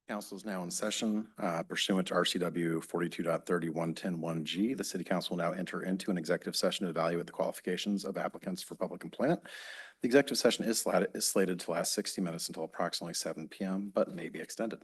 Council is now in session pursuant to RCW 42.30.110.1G. The city council will now enter into an executive session to evaluate the qualifications of applicants for public employment. The executive session is slated to last 60 minutes until approximately 7 p.m., but may be extended.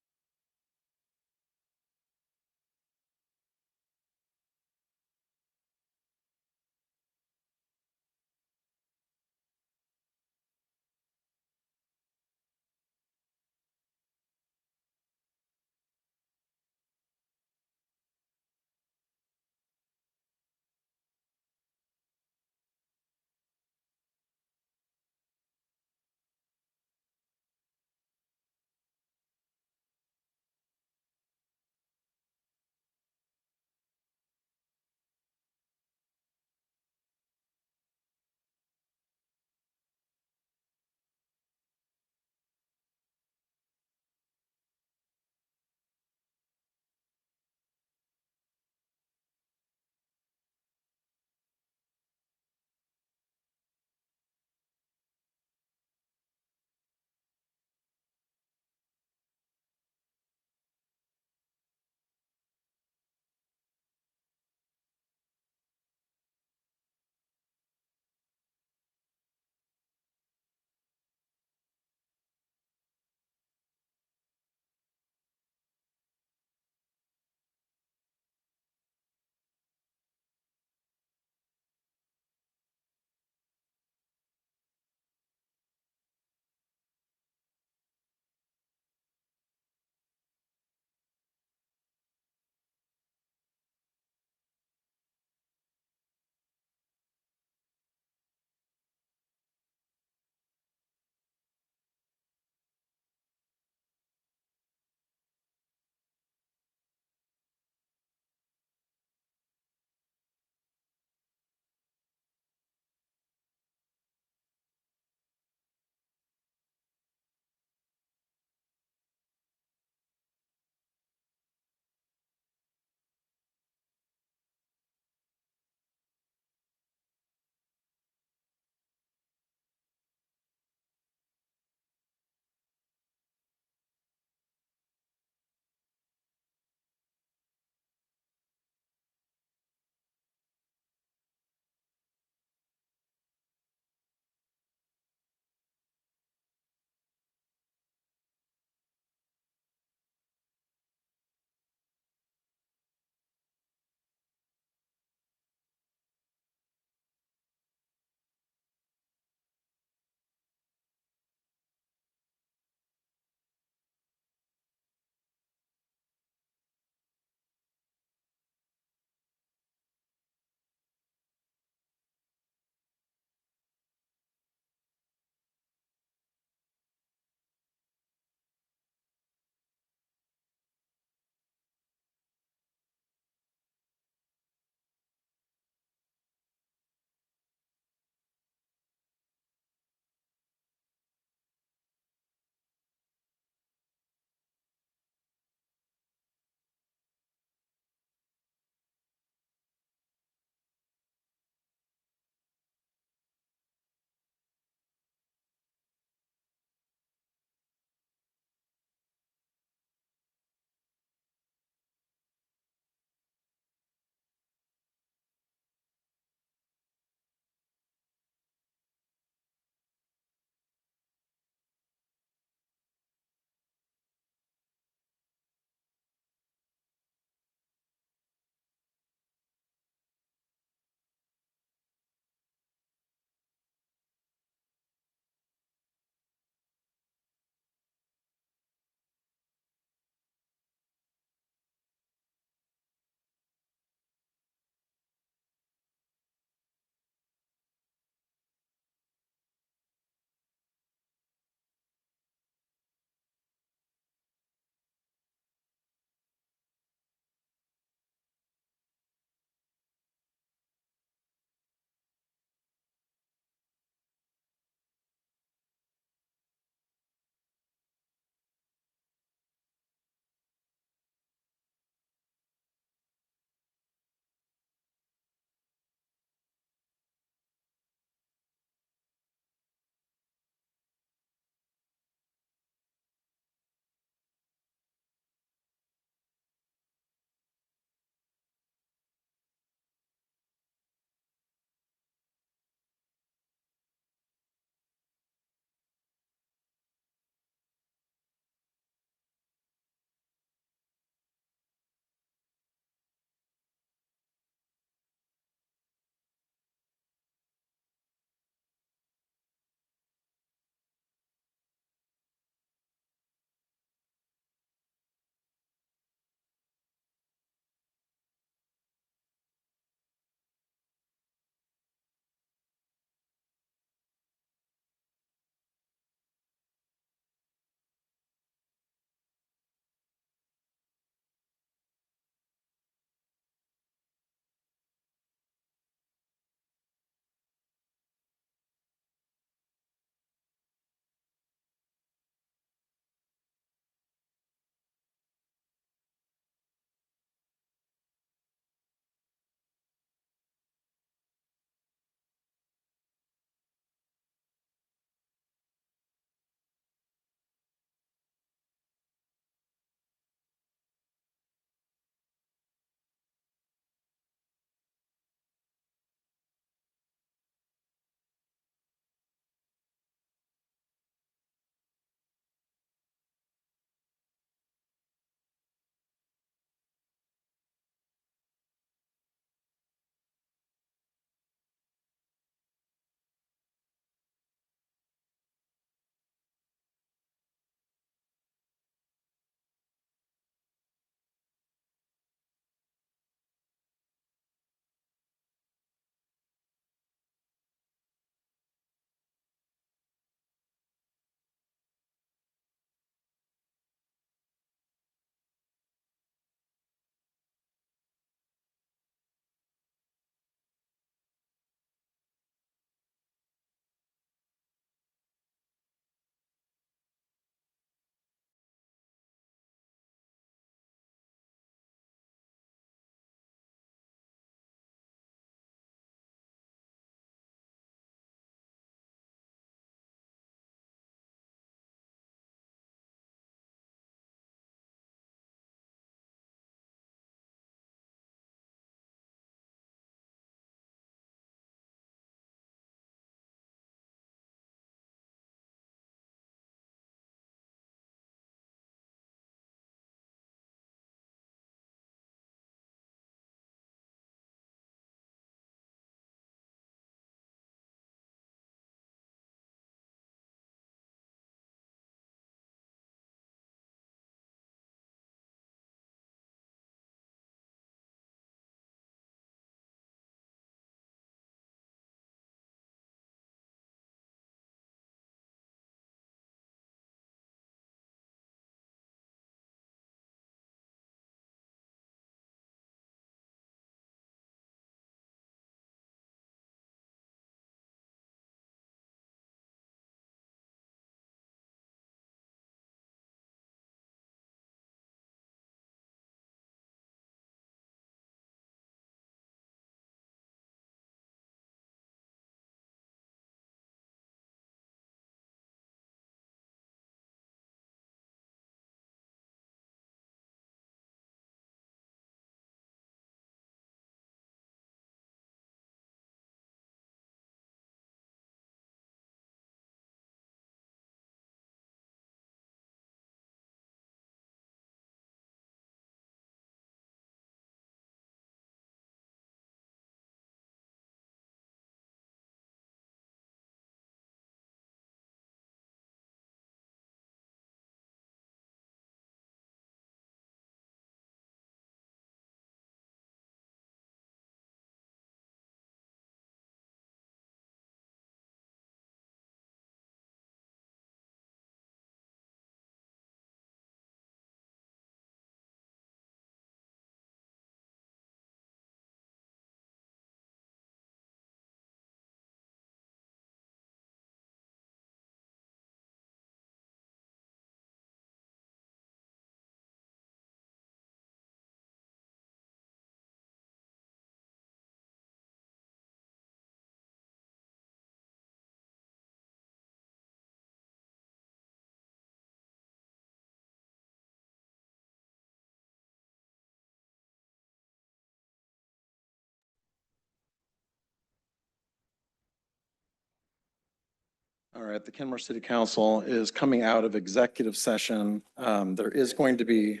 All right, the Kenmore City Council is coming out of executive session. There is going to be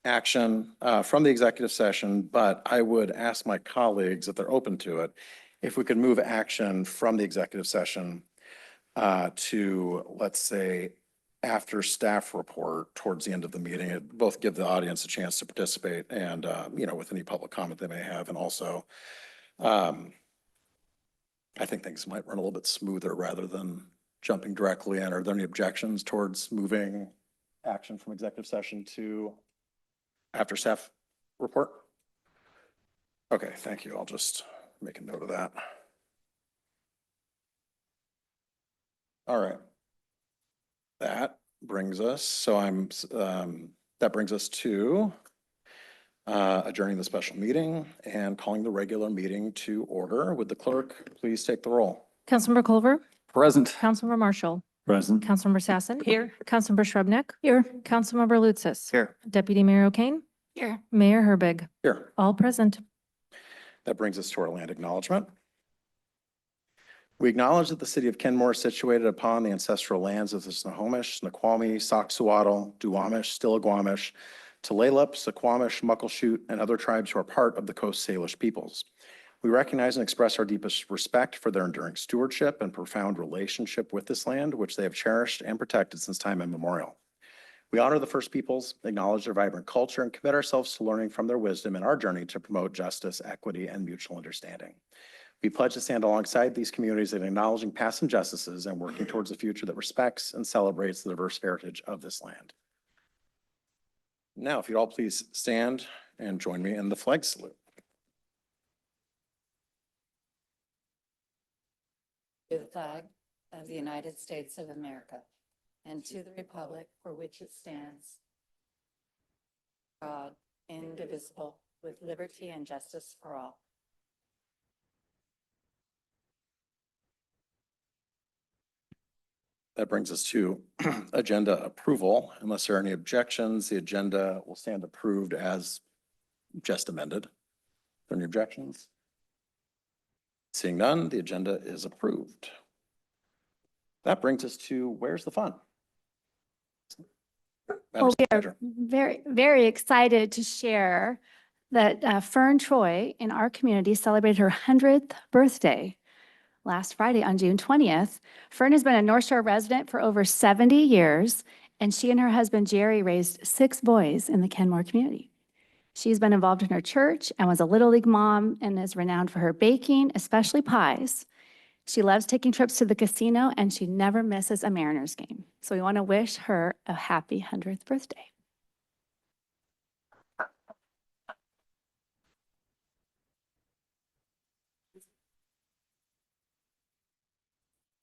action from the executive session, but I would ask my colleagues, if they're open to it, if we could move action from the executive session to, let's say, after staff report towards the end of the meeting. It both give the audience a chance to participate and, with any public comment they may have. And also, I think things might run a little bit smoother rather than jumping directly in. Are there any objections towards moving action from executive session to after staff report? Okay, thank you. I'll just make a note of that. All right. That brings us, that brings us to adjourning the special meeting and calling the regular meeting to order. Would the clerk please take the roll? Councilmember Culver. Present. Councilmember Marshall. Present. Councilmember Sassen. Here. Councilmember Shrubnik. Here. Councilmember Lutsis. Here. Deputy Mayor O'Kane. Here. Mayor Herbig. Here. All present. That brings us to our land acknowledgement. We acknowledge that the city of Kenmore is situated upon the ancestral lands of the Snohomish, Snoqualmie, Soxhawtl, Duwamish, Stillaguamish, Tulalip, Suquamish, Muckleshoot, and other tribes who are part of the Coast Salish peoples. We recognize and express our deepest respect for their enduring stewardship and profound relationship with this land, which they have cherished and protected since time immemorial. We honor the First Peoples, acknowledge their vibrant culture, and commit ourselves to learning from their wisdom in our journey to promote justice, equity, and mutual understanding. We pledge to stand alongside these communities in acknowledging past injustices and working towards a future that respects and celebrates the diverse heritage of this land. Now, if you'd all please stand and join me in the flag salute. To the flag of the United States of America and to the republic for which it stands, God, indivisible, with liberty and justice for all. That brings us to agenda approval. Unless there are any objections, the agenda will stand approved as just amended. Are there any objections? Seeing none, the agenda is approved. That brings us to where's the fun? Well, we are very, very excited to share that Fern Troy in our community celebrated her 100th birthday last Friday on June 20th. Fern has been a North Shore resident for over 70 years, and she and her husband Jerry raised 6 boys in the Kenmore community. She's been involved in her church and was a Little League mom and is renowned for her baking, especially pies. She loves taking trips to the casino, and she never misses a Mariners game. So we want to wish her a happy 100th birthday.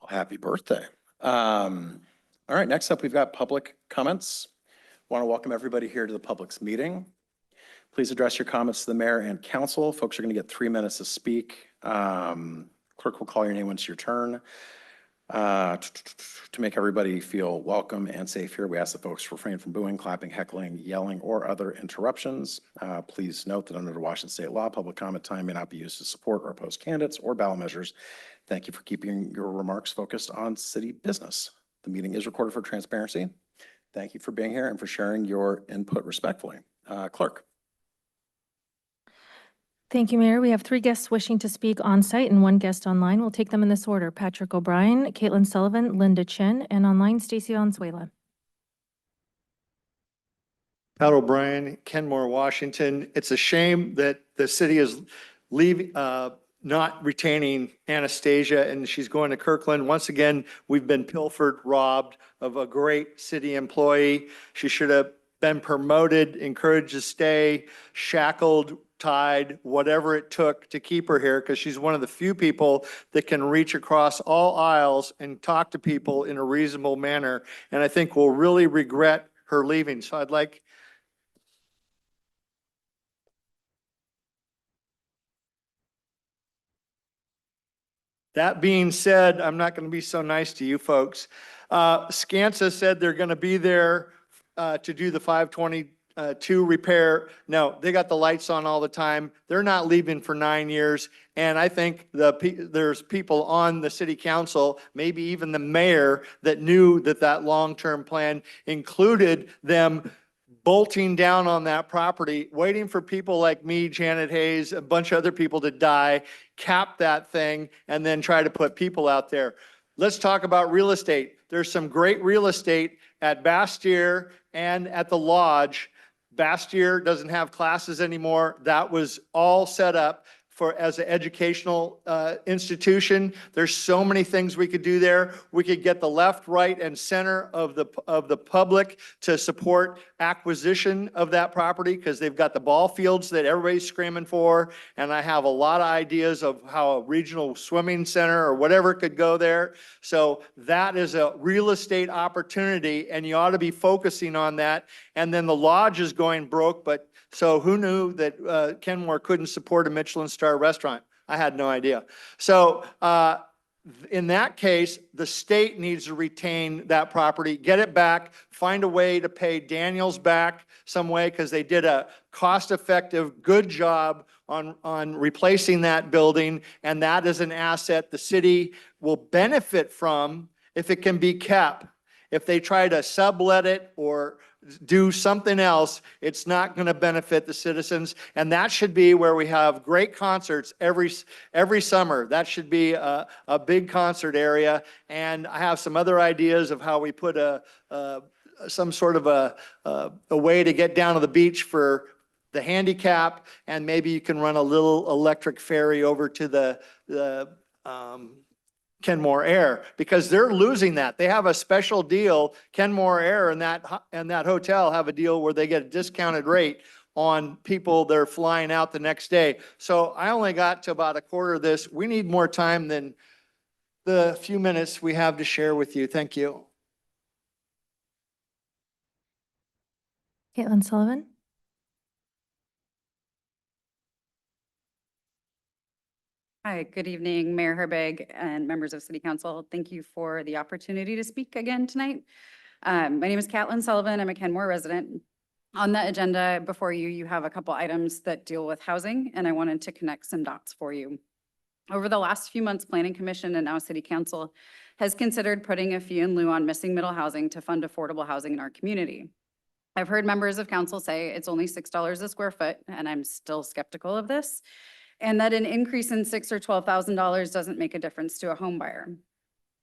Well, happy birthday. All right, next up, we've got public comments. Want to welcome everybody here to the public's meeting. Please address your comments to the mayor and council. Folks are going to get 3 minutes to speak. Clerk will call your name when it's your turn. To make everybody feel welcome and safe here, we ask that folks refrain from booing, clapping, heckling, yelling, or other interruptions. Please note that under Washington state law, public comment time may not be used to support or oppose candidates or ballot measures. Thank you for keeping your remarks focused on city business. The meeting is recorded for transparency. Thank you for being here and for sharing your input respectfully. Clerk. Thank you, Mayor. We have 3 guests wishing to speak on site and 1 guest online. We'll take them in this order: Patrick O'Brien, Caitlin Sullivan, Linda Chen, and online Stacy Valenzuela. Pat O'Brien, Kenmore, Washington. It's a shame that the city is leaving, not retaining Anastasia, and she's going to Kirkland. Once again, we've been pilfered, robbed of a great city employee. She should have been promoted, encouraged to stay, shackled, tied, whatever it took to keep her here, because she's one of the few people that can reach across all aisles and talk to people in a reasonable manner. And I think we'll really regret her leaving. So I'd like that being said, I'm not going to be so nice to you folks. Skansa said they're going to be there to do the 520 to repair. No, they got the lights on all the time. They're not leaving for 9 years. And I think there's people on the city council, maybe even the mayor, that knew that that long-term plan included them bolting down on that property, waiting for people like me, Janet Hayes, a bunch of other people to die, cap that thing, and then try to put people out there. Let's talk about real estate. There's some great real estate at Bastyr and at the Lodge. Bastyr doesn't have classes anymore. That was all set up as an educational institution. There's so many things we could do there. We could get the left, right, and center of the public to support acquisition of that property, because they've got the ball fields that everybody's screaming for. And I have a lot of ideas of how a regional swimming center or whatever could go there. So that is a real estate opportunity, and you ought to be focusing on that. And then the Lodge is going broke, but so who knew that Kenmore couldn't support a Michelin star restaurant? I had no idea. So in that case, the state needs to retain that property, get it back, find a way to pay Daniels back some way, because they did a cost-effective, good job on replacing that building. And that is an asset the city will benefit from if it can be kept. If they try to sublet it or do something else, it's not going to benefit the citizens. And that should be where we have great concerts every summer. That should be a big concert area. And I have some other ideas of how we put some sort of a way to get down to the beach for the handicap, and maybe you can run a little electric ferry over to the Kenmore Air, because they're losing that. They have a special deal. Kenmore Air and that hotel have a deal where they get a discounted rate on people they're flying out the next day. So I only got to about a quarter of this. We need more time than the few minutes we have to share with you. Thank you. Caitlin Sullivan? Hi, good evening, Mayor Herbig and members of City Council. Thank you for the opportunity to speak again tonight. My name is Caitlin Sullivan. I'm a Kenmore resident. On the agenda before you, you have a couple items that deal with housing, and I wanted to connect some dots for you. Over the last few months, Planning Commission and now City Council has considered putting a fee in lieu on missing middle housing to fund affordable housing in our community. I've heard members of council say it's only $6 a square foot, and I'm still skeptical of this, and that an increase in $6,000 or $12,000 doesn't make a difference to a home buyer.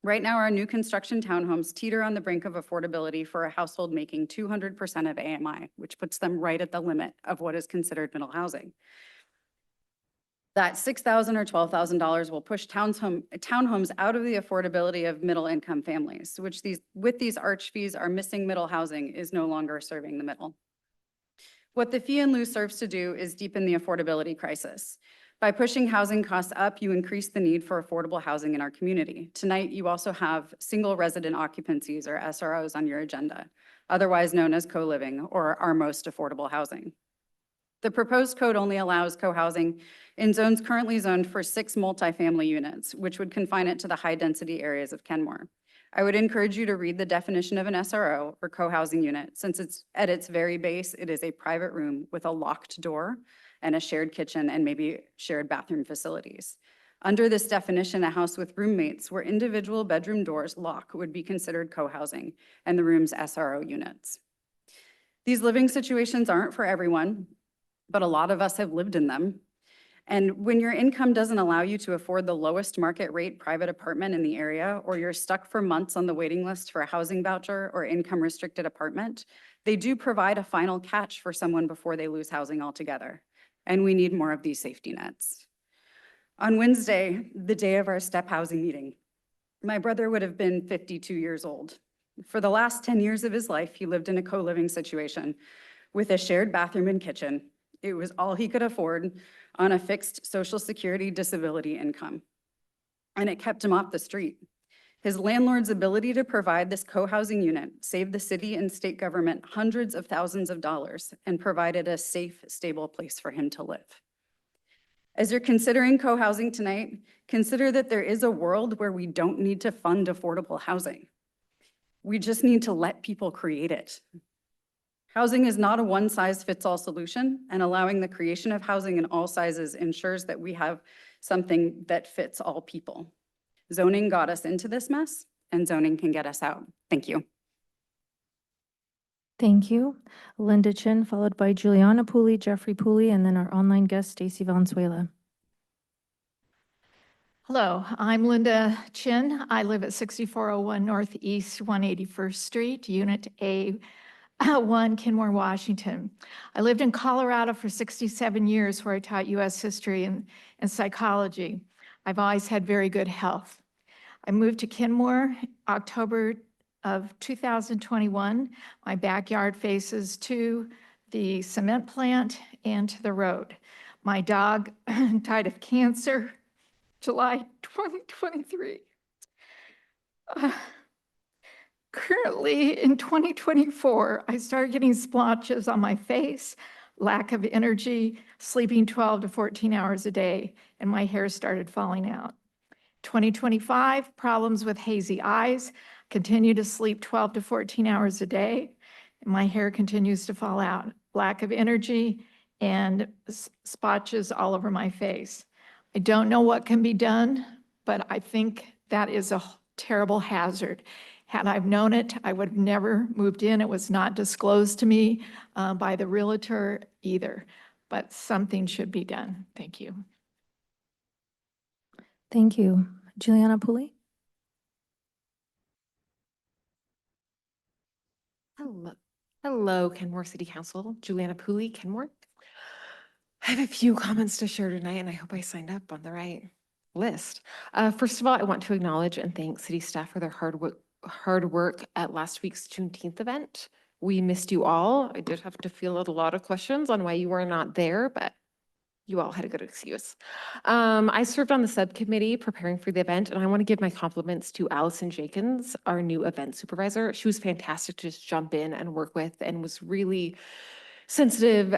Right now, our new construction townhomes teeter on the brink of affordability for a household making 200% of AMI, which puts them right at the limit of what is considered middle housing. That $6,000 or $12,000 will push townhomes out of the affordability of middle income families, which with these arch fees, our missing middle housing is no longer serving the middle. What the fee in lieu serves to do is deepen the affordability crisis. By pushing housing costs up, you increase the need for affordable housing in our community. Tonight, you also have single resident occupancies, or SROs, on your agenda, otherwise known as co-living or our most affordable housing. The proposed code only allows co-housing in zones currently zoned for 6 multifamily units, which would confine it to the high-density areas of Kenmore. I would encourage you to read the definition of an SRO, or co-housing unit, since it's at its very base, it is a private room with a locked door and a shared kitchen and maybe shared bathroom facilities. Under this definition, a house with roommates where individual bedroom doors lock would be considered co-housing, and the room's SRO units. These living situations aren't for everyone, but a lot of us have lived in them. And when your income doesn't allow you to afford the lowest market rate private apartment in the area, or you're stuck for months on the waiting list for a housing voucher or income restricted apartment, they do provide a final catch for someone before they lose housing altogether. And we need more of these safety nets. On Wednesday, the day of our step housing meeting, my brother would have been 52 years old. For the last 10 years of his life, he lived in a co-living situation with a shared bathroom and kitchen. It was all he could afford on a fixed Social Security disability income, and it kept him off the street. His landlord's ability to provide this co-housing unit saved the city and state government hundreds of thousands of dollars and provided a safe, stable place for him to live. As you're considering co-housing tonight, consider that there is a world where we don't need to fund affordable housing. We just need to let people create it. Housing is not a one-size-fits-all solution, and allowing the creation of housing in all sizes ensures that we have something that fits all people. Zoning got us into this mess, and zoning can get us out. Thank you. Thank you. Linda Chin, followed by Juliana Pooley, Jeffrey Pooley, and then our online guest, Stacy Valenzuela. Hello, I'm Linda Chin. I live at 6401 Northeast 181st Street, Unit A1, Kenmore, Washington. I lived in Colorado for 67 years where I taught U.S. history and psychology. I've always had very good health. I moved to Kenmore October of 2021. My backyard faces to the cement plant and to the road. My dog died of cancer July 2023. Currently, in 2024, I started getting splotches on my face, lack of energy, sleeping 12 to 14 hours a day, and my hair started falling out. 2025, problems with hazy eyes, continue to sleep 12 to 14 hours a day, and my hair continues to fall out. Lack of energy and splotches all over my face. I don't know what can be done, but I think that is a terrible hazard. Had I known it, I would have never moved in. It was not disclosed to me by the realtor either, but something should be done. Thank you. Thank you. Juliana Pooley? Hello, Kenmore City Council. Juliana Pooley, Kenmore. I have a few comments to share tonight, and I hope I signed up on the right list. First of all, I want to acknowledge and thank city staff for their hard work at last week's Juneteenth event. We missed you all. I did have to field a lot of questions on why you were not there, but you all had a good excuse. I served on the subcommittee preparing for the event, and I want to give my compliments to Allison Jenkins, our new event supervisor. She was fantastic to just jump in and work with and was really sensitive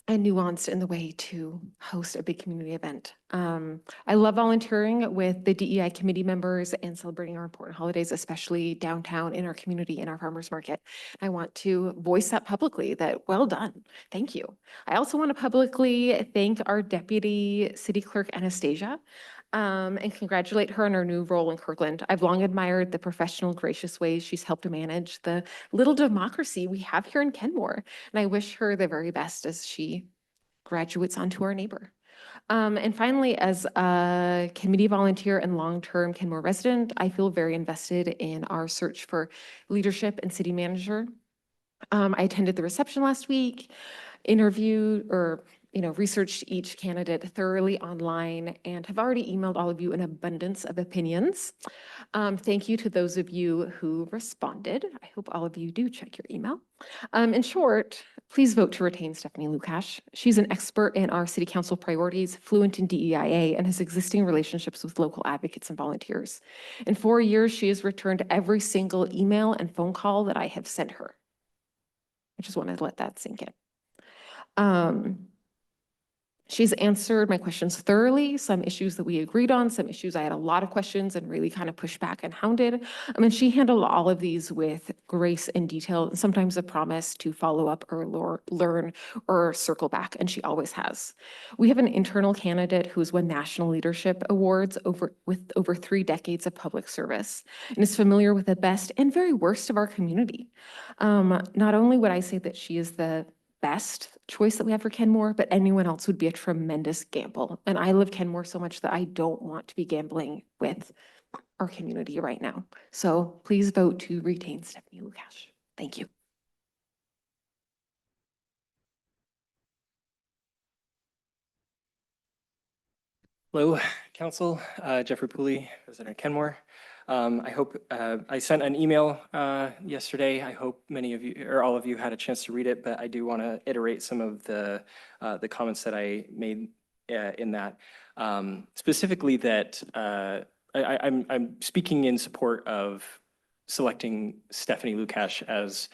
and nuanced in the way to host a big community event. I love volunteering with the DEI committee members and celebrating our important holidays, especially downtown in our community, in our farmers market. I want to voice that publicly, that well done, thank you. I also want to publicly thank our deputy city clerk, Anastasia, and congratulate her on her new role in Kirkland. I've long admired the professional, gracious ways she's helped to manage the little democracy we have here in Kenmore. And I wish her the very best as she graduates onto our neighbor. And finally, as a committee volunteer and long-term Kenmore resident, I feel very invested in our search for leadership and city manager. I attended the reception last week, researched each candidate thoroughly online, and have already emailed all of you an abundance of opinions. Thank you to those of you who responded. I hope all of you do check your email. In short, please vote to retain Stephanie Lukash. She's an expert in our city council priorities, fluent in DEIA, and has existing relationships with local advocates and volunteers. In 4 years, she has returned every single email and phone call that I have sent her. I just wanted to let that sink in. She's answered my questions thoroughly, some issues that we agreed on, some issues I had a lot of questions and really kind of pushed back and hounded. And she handled all of these with grace and detail, and sometimes a promise to follow up or learn or circle back, and she always has. We have an internal candidate who's won national leadership awards with over 3 decades of public service and is familiar with the best and very worst of our community. Not only would I say that she is the best choice that we have for Kenmore, but anyone else would be a tremendous gamble. And I love Kenmore so much that I don't want to be gambling with our community right now. So please vote to retain Stephanie Lukash. Thank you. Hello, Council. Jeffrey Pooley, President Kenmore. I hope I sent an email yesterday. I hope many of you or all of you had a chance to read it, but I do want to iterate some of the comments that I made in that. Specifically that I'm speaking in support of selecting Stephanie Lukash as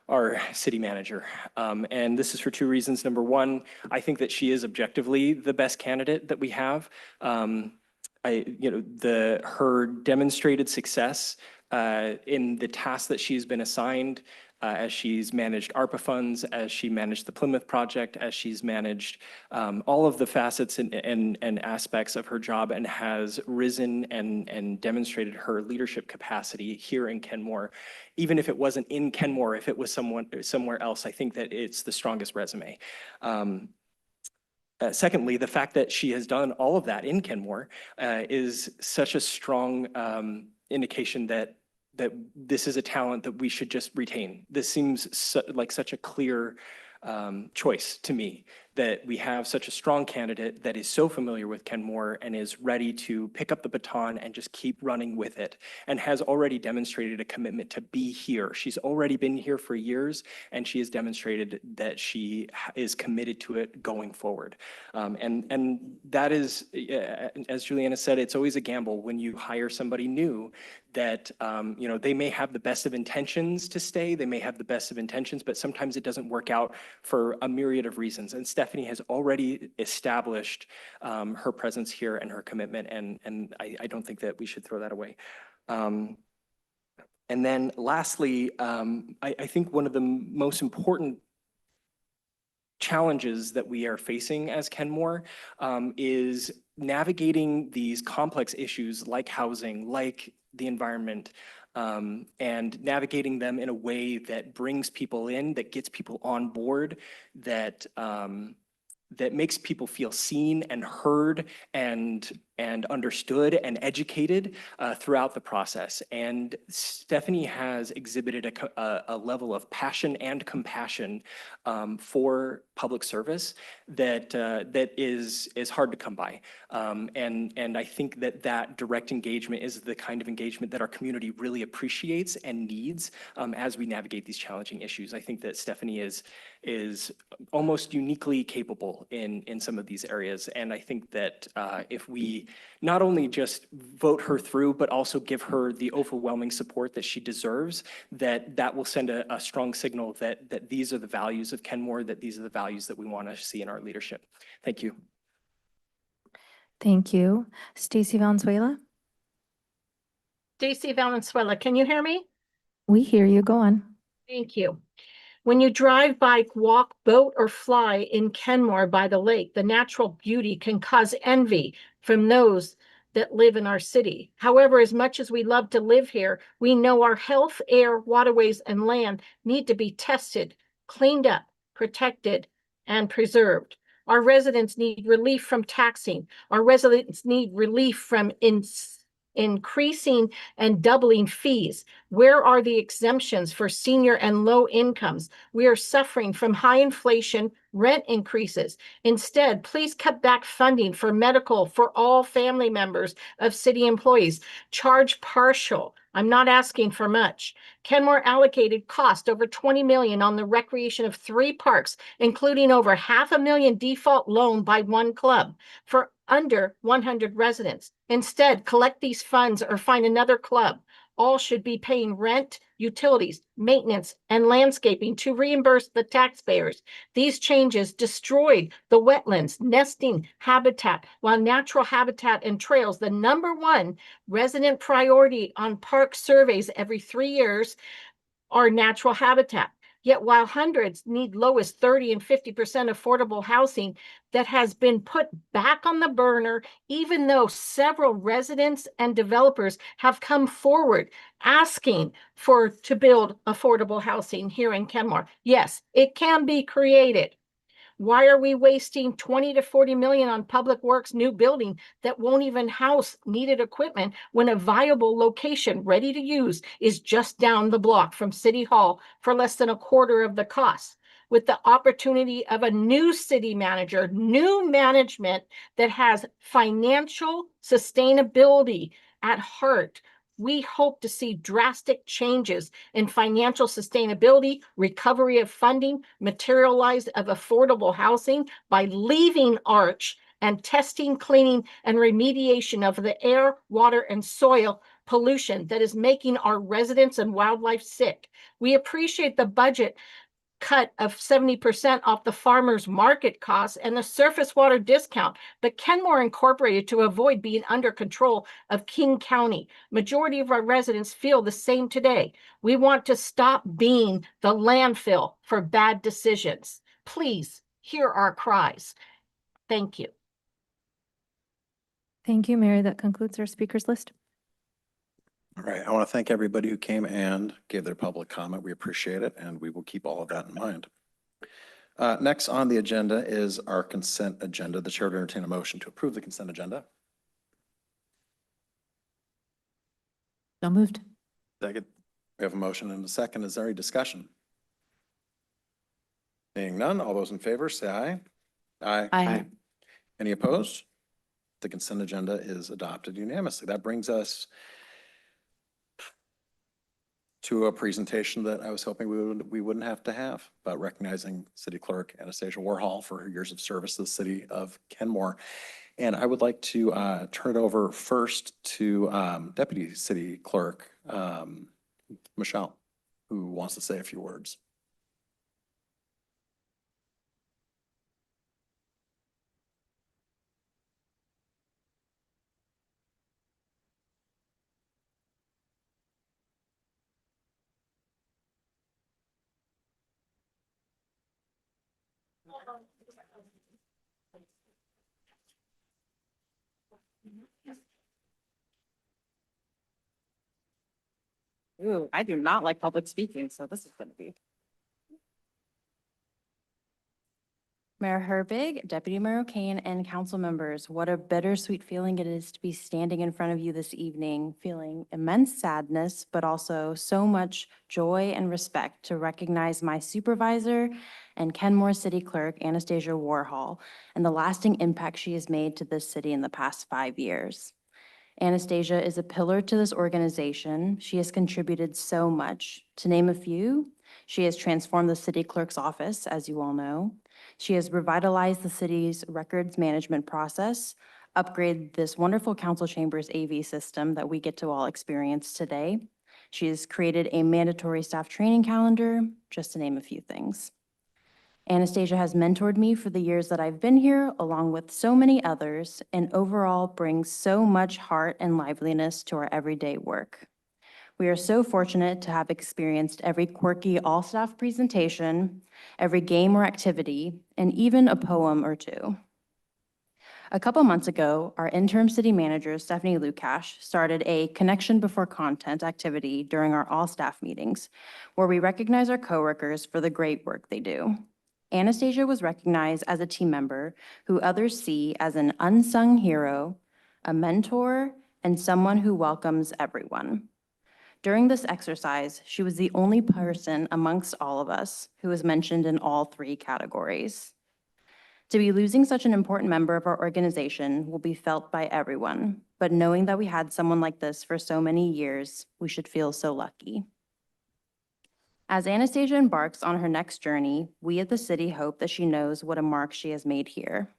our city manager. And this is for 2 reasons. Number one, I think that she is objectively the best candidate that we have. Her demonstrated success in the tasks that she's been assigned as she's managed ARPA funds, as she managed the Plymouth project, as she's managed all of the facets and aspects of her job, and has risen and demonstrated her leadership capacity here in Kenmore. Even if it wasn't in Kenmore, if it was somewhere else, I think that it's the strongest resume. Secondly, the fact that she has done all of that in Kenmore is such a strong indication that this is a talent that we should just retain. This seems like such a clear choice to me, that we have such a strong candidate that is so familiar with Kenmore and is ready to pick up the baton and just keep running with it, and has already demonstrated a commitment to be here. She's already been here for years, and she has demonstrated that she is committed to it going forward. And that is, as Juliana said, it's always a gamble when you hire somebody new, that they may have the best of intentions to stay, they may have the best of intentions, but sometimes it doesn't work out for a myriad of reasons. And Stephanie has already established her presence here and her commitment, and I don't think that we should throw that away. And then lastly, I think one of the most important challenges that we are facing as Kenmore is navigating these complex issues like housing, like the environment, and navigating them in a way that brings people in, that gets people on board, that makes people feel seen and heard and understood and educated throughout the process. And Stephanie has exhibited a level of passion and compassion for public service that is hard to come by. And I think that direct engagement is the kind of engagement that our community really appreciates and needs as we navigate these challenging issues. I think that Stephanie is almost uniquely capable in some of these areas. And I think that if we not only just vote her through, but also give her the overwhelming support that she deserves, that will send a strong signal that these are the values of Kenmore, that these are the values that we want to see in our leadership. Thank you. Thank you. Stacy Valenzuela, Stacy Valenzuela, can you hear me? we hear you. Go on. Thank you. When you drive, bike, walk, boat, or fly in Kenmore by the lake, the natural beauty can cause envy from those that live in our city. However, as much as we love to live here, we know our health, air, waterways, and land need to be tested, cleaned up, protected, and preserved. Our residents need relief from taxing. Our residents need relief from increasing and doubling fees. Where are the exemptions for senior and low incomes? We are suffering from high inflation, rent increases. Instead, please cut back funding for medical for all family members of city employees. Charge partial. I'm not asking for much. Kenmore allocated cost over $20 million on the recreation of 3 parks, including over $500,000 default loan by one club for under 100 residents. Instead, collect these funds or find another club. All should be paying rent, utilities, maintenance, and landscaping to reimburse the taxpayers. These changes destroyed the wetlands, nesting habitat, while natural habitat and trails, the #1 resident priority on park surveys every 3 years, are natural habitat. Yet while hundreds need lowest 30 and 50% affordable housing that has been put back on the burner, even though several residents and developers have come forward asking to build affordable housing here in Kenmore. Yes, it can be created. Why are we wasting 20 to 40 million on public works new building that won't even house needed equipment when a viable location ready to use is just down the block from City Hall for less than a quarter of the cost? With the opportunity of a new city manager, new management that has financial sustainability at heart, we hope to see drastic changes in financial sustainability, recovery of funding, materialized of affordable housing by leaving Arch and testing, cleaning, and remediation of the air, water, and soil pollution that is making our residents and wildlife sick. We appreciate the budget cut of 70% off the farmer's market costs and the surface water discount, but Kenmore Incorporated to avoid being under control of King County. Majority of our residents feel the same today. We want to stop being the landfill for bad decisions. Please hear our cries. Thank you. Thank you, Mary. That concludes our speakers list. All right, I want to thank everybody who came and gave their public comment. We appreciate it, and we will keep all of that in mind. Next on the agenda is our consent agenda. The chair would entertain a motion to approve the consent agenda. So moved. Second. We have a motion and a second. Is there any discussion? Seeing none, all those in favor say aye. Aye. Aye. Any opposed? The consent agenda is adopted unanimously. That brings us to a presentation that I was hoping we wouldn't have to have, about recognizing City Clerk Anastasia Warhol for her years of service to the city of Kenmore. And I would like to turn it over first to Deputy City Clerk Michelle, who wants to say a few words. Ooh, I do not like public speaking, so this is gonna be. Mayor Herbig, Deputy Mayor O'Kane, and council members, what a bittersweet feeling it is to be standing in front of you this evening, feeling immense sadness, but also so much joy and respect to recognize my supervisor and Kenmore City Clerk, Anastasia Warhol, and the lasting impact she has made to this city in the past 5 years. Anastasia is a pillar to this organization. She has contributed so much. To name a few, she has transformed the city clerk's office, as you all know. She has revitalized the city's records management process, upgraded this wonderful council chambers AV system that we get to all experience today. She has created a mandatory staff training calendar, just to name a few things. Anastasia has mentored me for the years that I've been here, along with so many others, and overall brings so much heart and liveliness to our everyday work. We are so fortunate to have experienced every quirky all-staff presentation, every game or activity, and even a poem or two. A couple months ago, our interim city manager, Stephanie Lukash, started a Connection Before Content activity during our all-staff meetings, where we recognize our coworkers for the great work they do. Anastasia was recognized as a team member who others see as an unsung hero, a mentor, and someone who welcomes everyone. During this exercise, she was the only person amongst all of us who was mentioned in all 3 categories. To be losing such an important member of our organization will be felt by everyone, but knowing that we had someone like this for so many years, we should feel so lucky. As Anastasia embarks on her next journey, we at the city hope that she knows what a mark she has made here.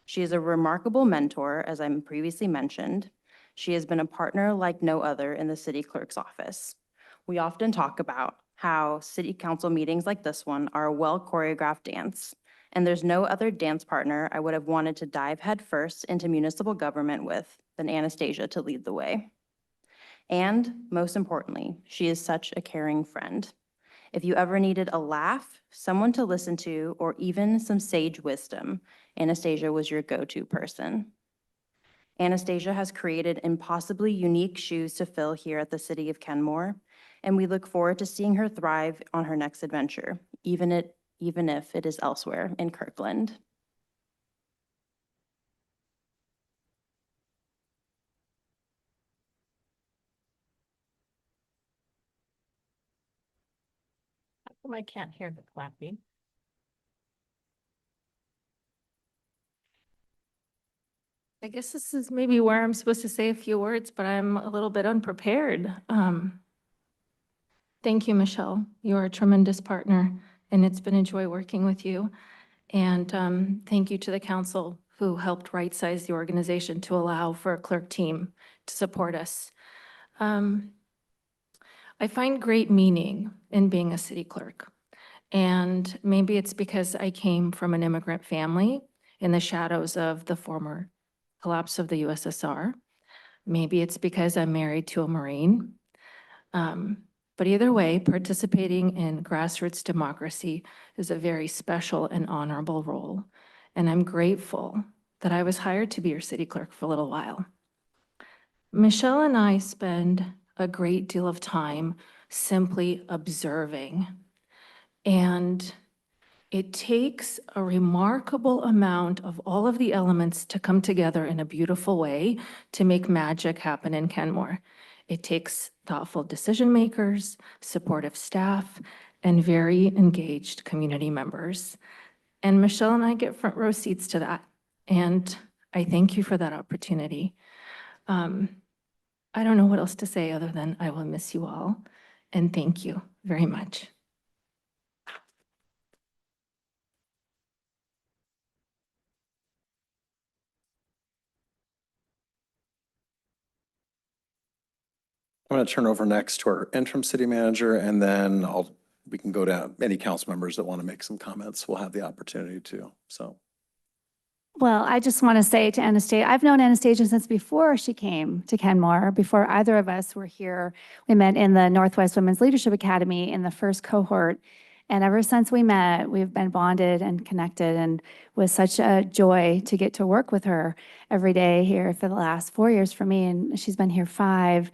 She is a remarkable mentor, as I previously mentioned. She has been a partner like no other in the city clerk's office. We often talk about how city council meetings like this one are a well-choreographed dance, and there's no other dance partner I would have wanted to dive headfirst into municipal government with than Anastasia to lead the way. And most importantly, she is such a caring friend. If you ever needed a laugh, someone to listen to, or even some sage wisdom, Anastasia was your go-to person. Anastasia has created impossibly unique shoes to fill here at the city of Kenmore, and we look forward to seeing her thrive on her next adventure, even if it is elsewhere in Kirkland. I can't hear the clapping. I guess this is maybe where I'm supposed to say a few words, but I'm a little bit unprepared. Thank you, Michelle. You're a tremendous partner, and it's been a joy working with you. And thank you to the council who helped right-size the organization to allow for a clerk team to support us. I find great meaning in being a city clerk. And maybe it's because I came from an immigrant family in the shadows of the former collapse of the USSR. Maybe it's because I'm married to a Marine. But either way, participating in grassroots democracy is a very special and honorable role. And I'm grateful that I was hired to be your city clerk for a little while. Michelle and I spend a great deal of time simply observing. And it takes a remarkable amount of all of the elements to come together in a beautiful way to make magic happen in Kenmore. It takes thoughtful decision makers, supportive staff, and very engaged community members. And Michelle and I get front row seats to that. And I thank you for that opportunity. I don't know what else to say other than I will miss you all. And thank you very much. I'm going to turn over next to our interim city manager, and then we can go down, any council members that want to make some comments will have the opportunity to, so. Well, I just want to say to Anastasia, I've known Anastasia since before she came to Kenmore, before either of us were here. We met in the Northwest Women's Leadership Academy in the first cohort. And ever since we met, we've been bonded and connected, and was such a joy to get to work with her every day here for the last 4 years for me, and she's been here 5.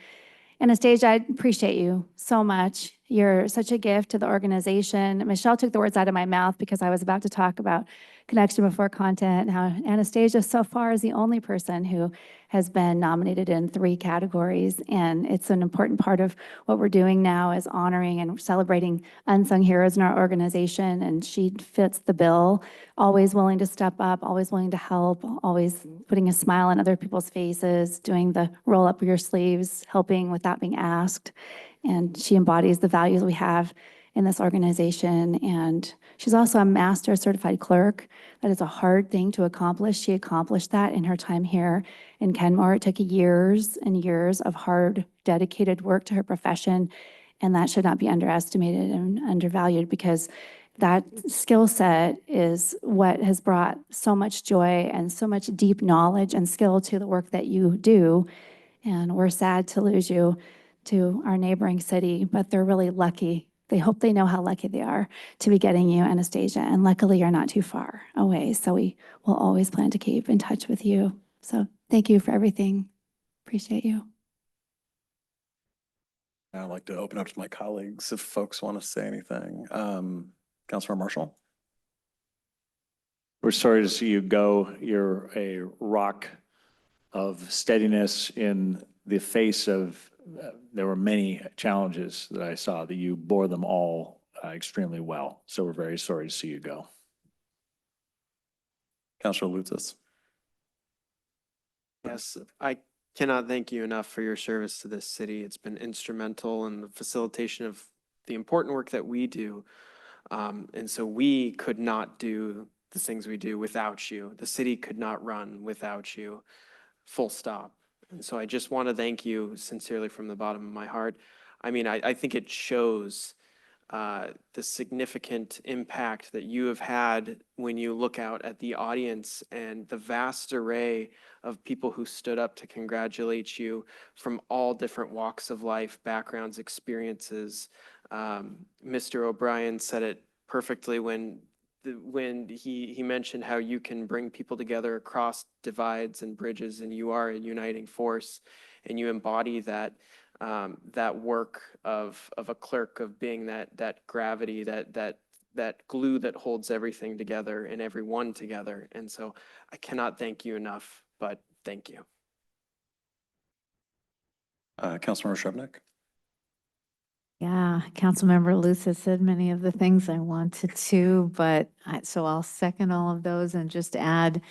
Anastasia, I appreciate you so much. You're such a gift to the organization. Michelle took the words out of my mouth because I was about to talk about connection before content, and how Anastasia so far is the only person who has been nominated in 3 categories. And it's an important part of what we're doing now, is honoring and celebrating unsung heroes in our organization. And she fits the bill, always willing to step up, always willing to help, always putting a smile on other people's faces, doing the roll up your sleeves, helping without being asked. And she embodies the values we have in this organization. And she's also a master certified clerk. That is a hard thing to accomplish. She accomplished that in her time here in Kenmore. It took years and years of hard, dedicated work to her profession. And that should not be underestimated and undervalued, because that skill set is what has brought so much joy and so much deep knowledge and skill to the work that you do. And we're sad to lose you to our neighboring city, but they're really lucky. They hope they know how lucky they are to be getting you, Anastasia. And luckily, you're not too far away. So we will always plan to keep in touch with you. So thank you for everything. Appreciate you. I'd like to open up to my colleagues if folks want to say anything. Councilor Marshall? We're sorry to see you go. You're a rock of steadiness in the face of, there were many challenges that I saw, that you bore them all extremely well. So we're very sorry to see you go. Councilor Lutzis? Yes, I cannot thank you enough for your service to this city. It's been instrumental in the facilitation of the important work that we do. And so we could not do the things we do without you. The city could not run without you, full stop. And so I just want to thank you sincerely from the bottom of my heart. I mean, I think it shows the significant impact that you have had when you look out at the audience and the vast array of people who stood up to congratulate you from all different walks of life, backgrounds, experiences. Mr. O'Brien said it perfectly when he mentioned how you can bring people together across divides and bridges, and you are a uniting force, and you embody that that work of a clerk, of being that gravity, that glue that holds everything together and everyone together. And so I cannot thank you enough, but thank you. Councilmember Shrevenick? Yeah, Councilmember Lutz said many of the things I wanted to, but so I'll second all of those and just add,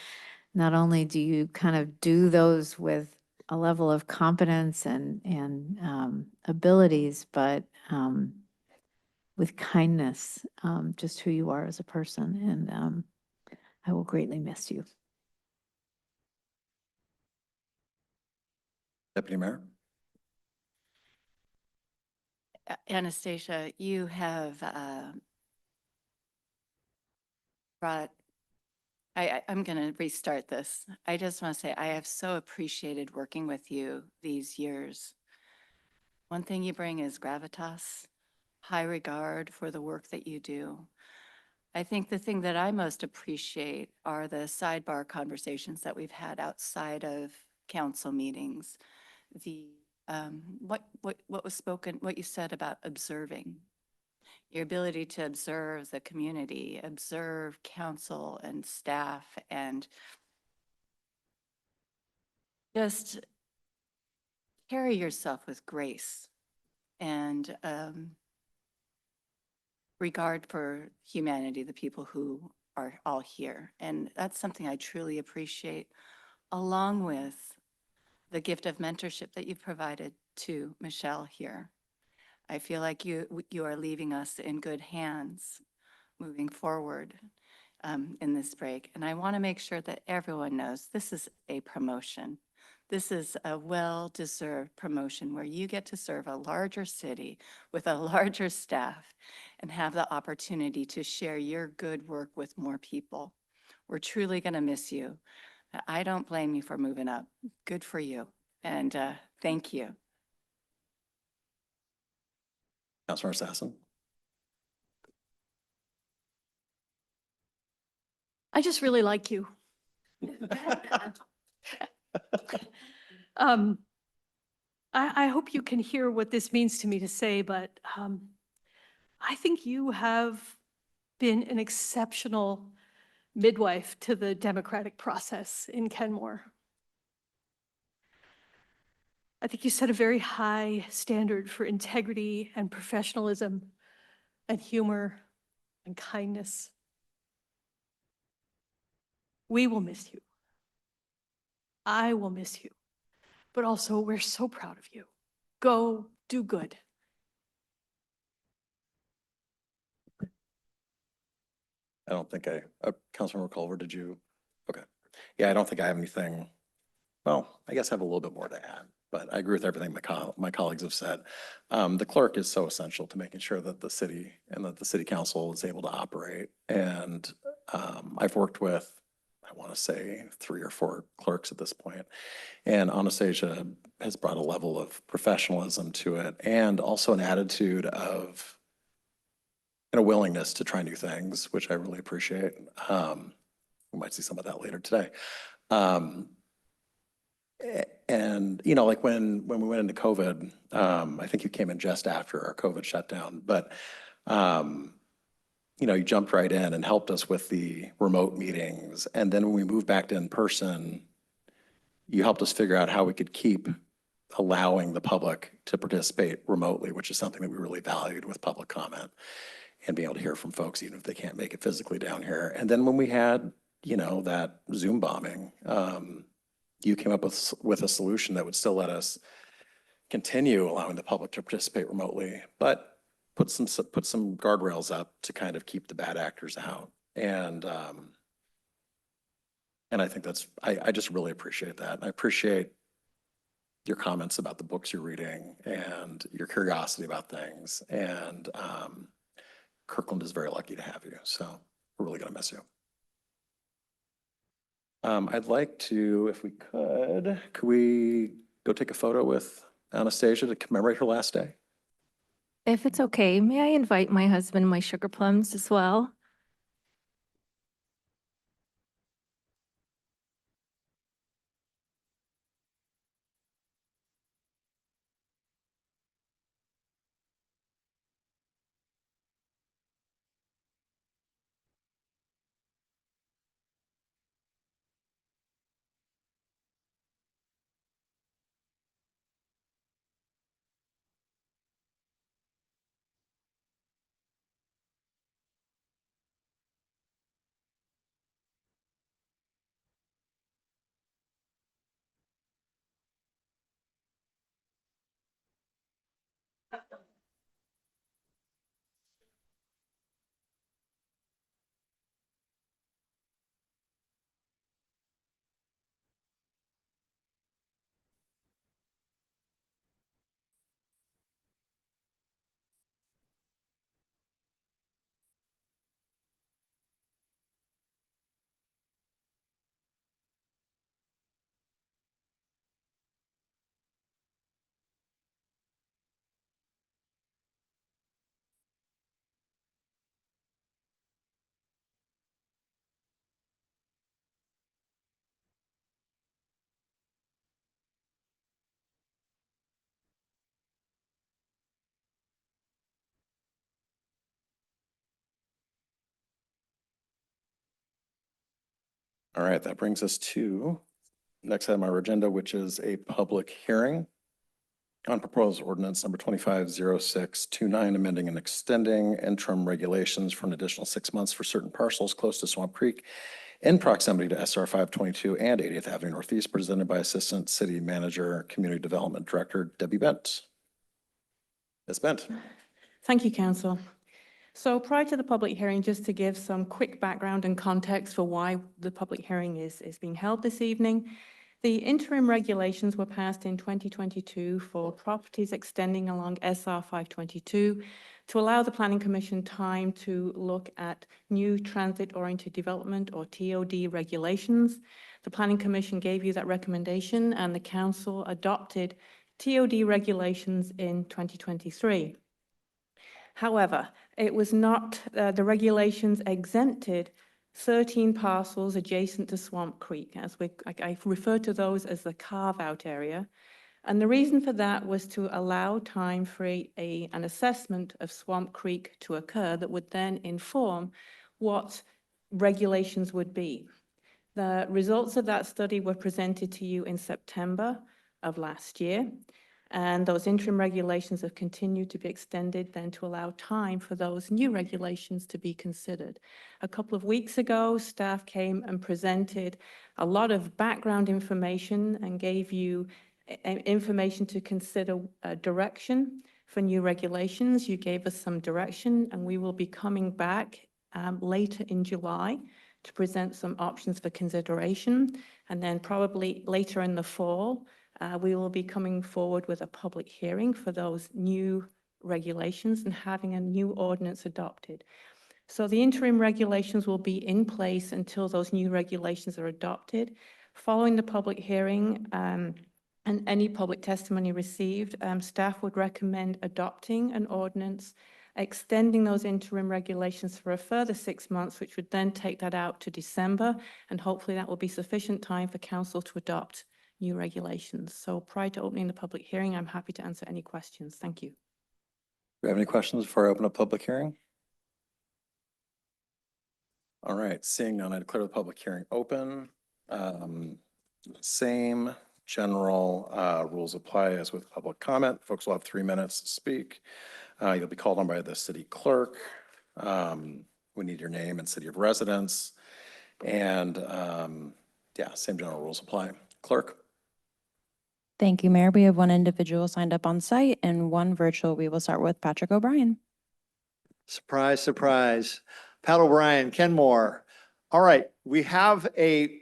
not only do you kind of do those with a level of competence and abilities, but with kindness, just who you are as a person. And I will greatly miss you. Deputy Mayor? Anastasia, you have brought, I'm going to restart this. I just want to say I have so appreciated working with you these years. One thing you bring is gravitas, high regard for the work that you do. I think the thing that I most appreciate are the sidebar conversations that we've had outside of council meetings. The, what was spoken, what you said about observing, your ability to observe the community, observe council and staff, and just carry yourself with grace and regard for humanity, the people who are all here. And that's something I truly appreciate, along with the gift of mentorship that you've provided to Michelle here. I feel like you are leaving us in good hands moving forward in this break. And I want to make sure that everyone knows this is a promotion. This is a well-deserved promotion where you get to serve a larger city with a larger staff and have the opportunity to share your good work with more people. We're truly going to miss you. I don't blame you for moving up. Good for you. And thank you. Councilor Assassin. I just really like you. I hope you can hear what this means to me to say, but I think you have been an exceptional midwife to the democratic process in Kenmore. I think you set a very high standard for integrity and professionalism and humor and kindness. We will miss you. I will miss you. But also, we're so proud of you. Go do good. I don't think Councilmember Culver, did you? Okay. Yeah, I don't think I have anything. Well, I guess I have a little bit more to add, but I agree with everything my colleagues have said. The clerk is so essential to making sure that the city and that the city council is able to operate. And I've worked with, I want to say 3 or 4 clerks at this point. And Anastasia has brought a level of professionalism to it and also an attitude of and a willingness to try new things, which I really appreciate. We might see some of that later today. And, you know, like when we went into COVID, I think you came in just after our COVID shutdown, but, you know, you jumped right in and helped us with the remote meetings. And then when we moved back to in person, you helped us figure out how we could keep allowing the public to participate remotely, which is something that we really valued with public comment and being able to hear from folks, even if they can't make it physically down here. And then when we had, you know, that Zoom bombing, you came up with a solution that would still let us continue allowing the public to participate remotely, but put some guardrails up to kind of keep the bad actors out. And I think I just really appreciate that. I appreciate your comments about the books you're reading and your curiosity about things. And Kirkland is very lucky to have you. So we're really going to miss you. I'd like to, if we could we go take a photo with Anastasia to commemorate her last day? If it's okay, may I invite my husband, my sugar plums as well? All right, that brings us to next item on our agenda, which is a public hearing on proposed ordinance number 250629, amending and extending interim regulations for an additional 6 months for certain parcels close to Swamp Creek in proximity to SR 522 and 80th Avenue Northeast, presented by Assistant City Manager, Community Development Director Debbie Bent. Ms. Bent. Thank you, Council. So prior to the public hearing, just to give some quick background and context for why the public hearing is being held this evening, the interim regulations were passed in 2022 for properties extending along SR 522 to allow the Planning Commission time to look at new transit-oriented development or TOD regulations. The Planning Commission gave you that recommendation and the Council adopted TOD regulations in 2023. However, it was not, the regulations exempted 13 parcels adjacent to Swamp Creek, as I refer to those as the carve-out area. And the reason for that was to allow time for an assessment of Swamp Creek to occur that would then inform what regulations would be. The results of that study were presented to you in September of last year. And those interim regulations have continued to be extended then to allow time for those new regulations to be considered. A couple of weeks ago, staff came and presented a lot of background information and gave you information to consider direction for new regulations. You gave us some direction, and we will be coming back later in July to present some options for consideration. And then probably later in the fall, we will be coming forward with a public hearing for those new regulations and having a new ordinance adopted. So the interim regulations will be in place until those new regulations are adopted. Following the public hearing and any public testimony received, staff would recommend adopting an ordinance, extending those interim regulations for a further 6 months, which would then take that out to December, and hopefully that will be sufficient time for council to adopt new regulations. So prior to opening the public hearing, I'm happy to answer any questions. Thank you. Do we have any questions before I open up public hearing? All right, seeing none, I declare the public hearing open. Same general rules apply as with public comment. Folks will have 3 minutes to speak. You'll be called on by the city clerk. We need your name and city of residence. And yeah, same general rules apply. Clerk. Thank you, Mayor. We have one individual signed up on site and one virtual. We will start with Patrick O'Brien. Surprise, surprise. Pat O'Brien, Kenmore. All right, we have a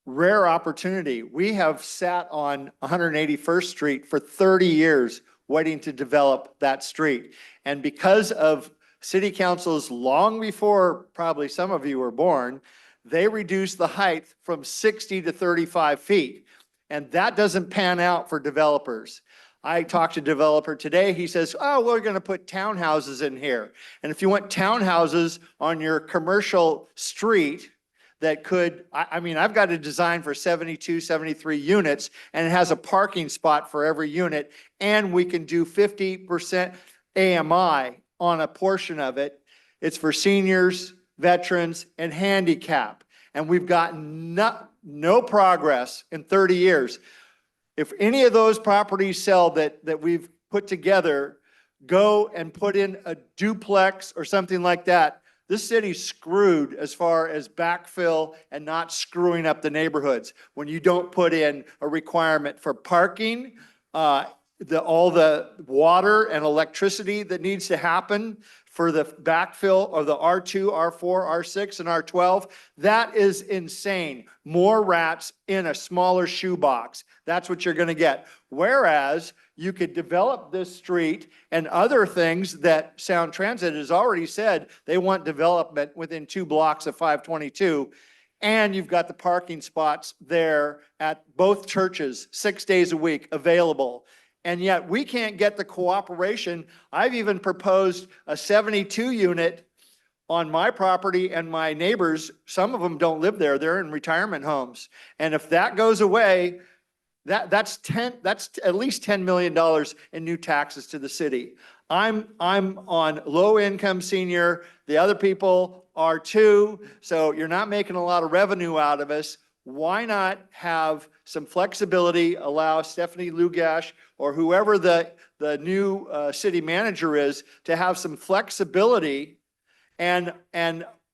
rare opportunity. We have sat on 181st Street for 30 years waiting to develop that street. And because of city councils long before probably some of you were born, they reduced the height from 60 to 35 feet. And that doesn't pan out for developers. I talked to a developer today. He says, oh, we're going to put townhouses in here. And if you want townhouses on your commercial street that could, I mean, I've got a design for 72, 73 units, and it has a parking spot for every unit. And we can do 50% AMI on a portion of it. It's for seniors, veterans, and handicap. And we've gotten no progress in 30 years. If any of those properties sell that we've put together, go and put in a duplex or something like that, this city's screwed as far as backfill and not screwing up the neighborhoods. When you don't put in a requirement for parking, all the water and electricity that needs to happen for the backfill of the R2, R4, R6, and R12, that is insane. More rats in a smaller shoebox. That's what you're gonna get. Whereas you could develop this street and other things that Sound Transit has already said they want development within 2 blocks of 522. And you've got the parking spots there at both churches, 6 days a week available. And yet we can't get the cooperation. I've even proposed a 72 unit on my property, and my neighbors, some of them don't live there. They're in retirement homes. And if that goes away, that's at least $10 million in new taxes to the city. I'm on low income senior. The other people R2, so you're not making a lot of revenue out of us. Why not have some flexibility, allow Stephanie Lugash or whoever the new city manager is to have some flexibility? And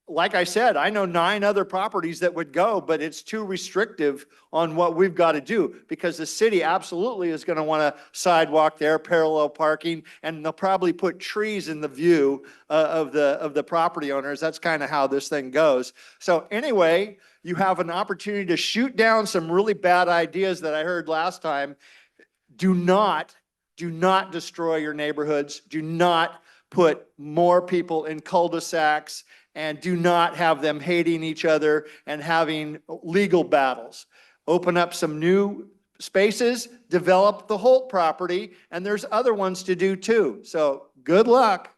like I said, I know 9 other properties that would go, but it's too restrictive on what we've got to do, because the city absolutely is going to want a sidewalk there, parallel parking, and they'll probably put trees in the view of the property owners. That's kind of how this thing goes. So anyway, you have an opportunity to shoot down some really bad ideas that I heard last time. Do not destroy your neighborhoods. Do not put more people in cul-de-sacs, and do not have them hating each other and having legal battles. Open up some new spaces, develop the Holt property, and there's other ones to do too. So good luck.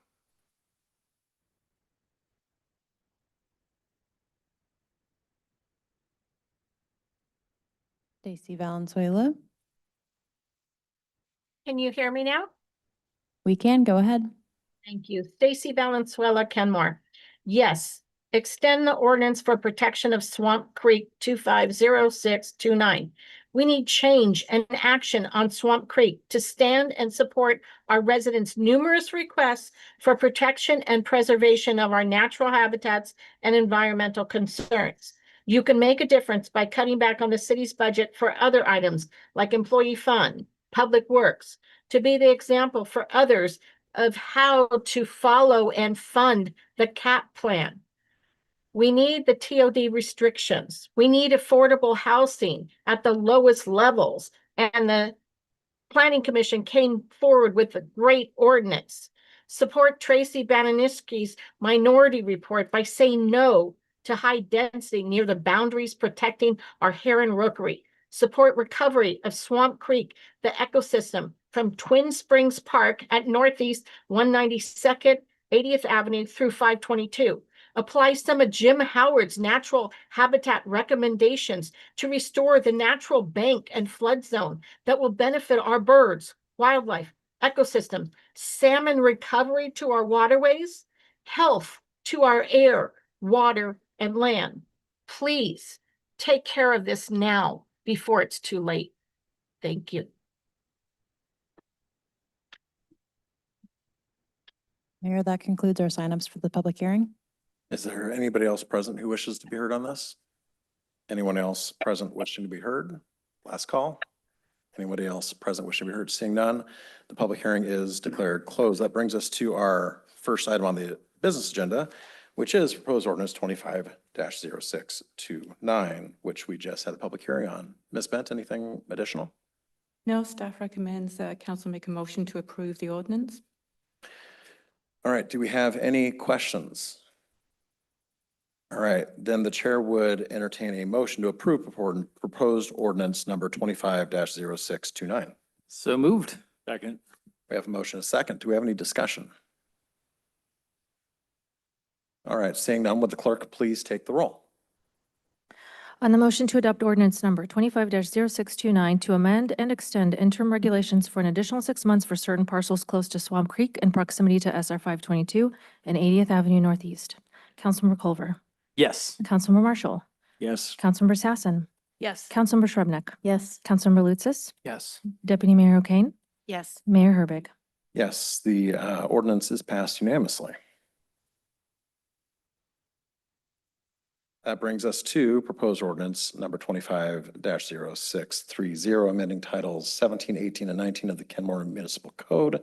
Stacy Valenzuela. Can you hear me now? We can go ahead. Thank you. Stacy Valenzuela, Kenmore. Yes, extend the ordinance for protection of Swamp Creek 250629. We need change and action on Swamp Creek to stand and support our residents' numerous requests for protection and preservation of our natural habitats and environmental concerns. You can make a difference by cutting back on the city's budget for other items like employee fund, public works, to be the example for others of how to follow and fund the CAP plan. We need the TOD restrictions. We need affordable housing at the lowest levels. And the Planning Commission came forward with a great ordinance. Support Tracy Bananiski's minority report by saying no to high density near the boundaries protecting our Heron Rookery. Support recovery of Swamp Creek, the ecosystem from Twin Springs Park at Northeast 192nd, 80th Avenue through 522. Apply some of Jim Howard's natural habitat recommendations to restore the natural bank and flood zone that will benefit our birds, wildlife, ecosystems, salmon recovery to our waterways, health to our air, water, and land. Please take care of this now before it's too late. Thank you. Mayor, that concludes our signups for the public hearing. Is there anybody else present who wishes to be heard on this? Anyone else present wishing to be heard? Last call. Anybody else present wishing to be heard? Seeing none, the public hearing is declared closed. That brings us to our first item on the business agenda, which is proposed ordinance 25-0629, which we just had a public hearing on. Ms. Bent, anything additional? No, staff recommends council make a motion to approve the ordinance. All right, do we have any questions? All right, then the chair would entertain a motion to approve proposed ordinance number 25-0629. So moved. Second. We have a motion and a second. Do we have any discussion? All right, seeing none, would the clerk please take the roll? On the motion to adopt ordinance number 25-0629 to amend and extend interim regulations for an additional 6 months for certain parcels close to Swamp Creek in proximity to SR 522 and 80th Avenue Northeast. Councilmember Culver. Yes. Councilmember Marshall. Yes. Councilmember Sassen. Yes. Councilmember Shrubnik. Yes. Councilmember Lutsis. Yes. Deputy Mayor O'Kane. Yes. Mayor Herbig. Yes, the ordinance is passed unanimously. That brings us to proposed ordinance number 25-0630, amending titles 17, 18, and 19 of the Kenmore Municipal Code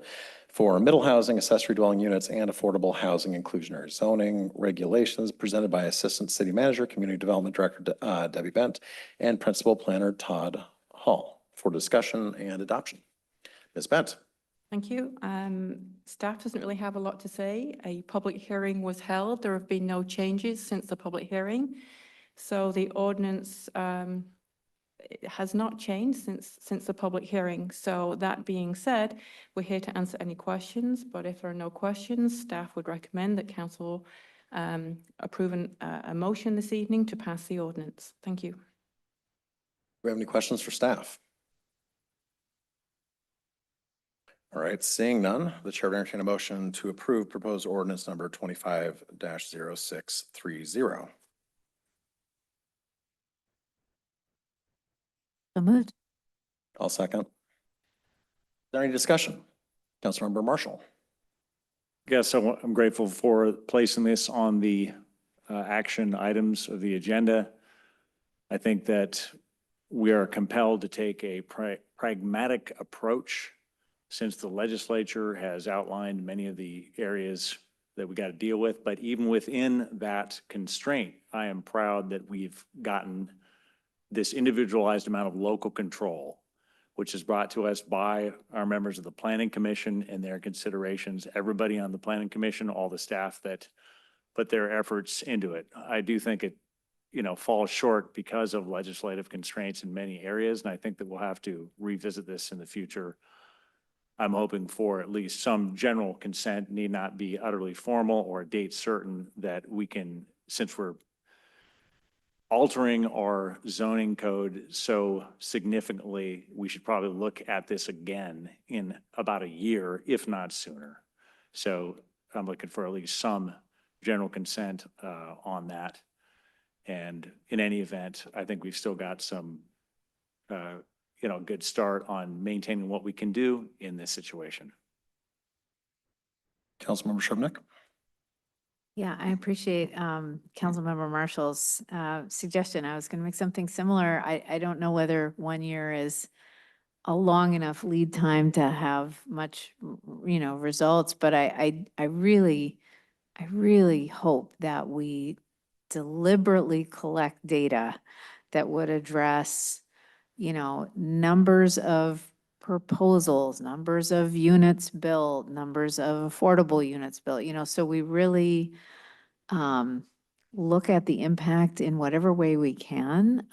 for middle housing, accessory dwelling units, and affordable housing inclusionary zoning regulations, presented by Assistant City Manager, Community Development Director Debbie Bent, and Principal Planner Todd Hall for discussion and adoption. Ms. Bent. Thank you. Staff doesn't really have a lot to say. A public hearing was held. There have been no changes since the public hearing. So the ordinance it has not changed since the public hearing. So that being said, we're here to answer any questions, but if there are no questions, staff would recommend that council approve a motion this evening to pass the ordinance. Thank you. Do we have any questions for staff? All right, seeing none, the chair would entertain a motion to approve proposed ordinance number 25-0630. So moved. I'll second. Is there any discussion? Councilmember Marshall. Yes, I'm grateful for placing this on the action items of the agenda. I think that we are compelled to take a pragmatic approach since the legislature has outlined many of the areas that we got to deal with. But even within that constraint, I am proud that we've gotten this individualized amount of local control, which is brought to us by our members of the Planning Commission and their considerations, everybody on the Planning Commission, all the staff that put their efforts into it. I do think it, falls short because of legislative constraints in many areas, and I think that we'll have to revisit this in the future. I'm hoping for at least some general consent, need not be utterly formal or a date certain, that we can, since we're altering our zoning code so significantly, we should probably look at this again in about a year, if not sooner. So I'm looking for at least some general consent on that. And in any event, I think we've still got some, good start on maintaining what we can do in this situation. Councilmember Shrubnik. Yeah, I appreciate Councilmember Marshall's suggestion. I was going to make something similar. I don't know whether 1 year is a long enough lead time to have much, results, but I really hope that we deliberately collect data that would address, numbers of proposals, numbers of units built, numbers of affordable units built, so we really look at the impact in whatever way we can.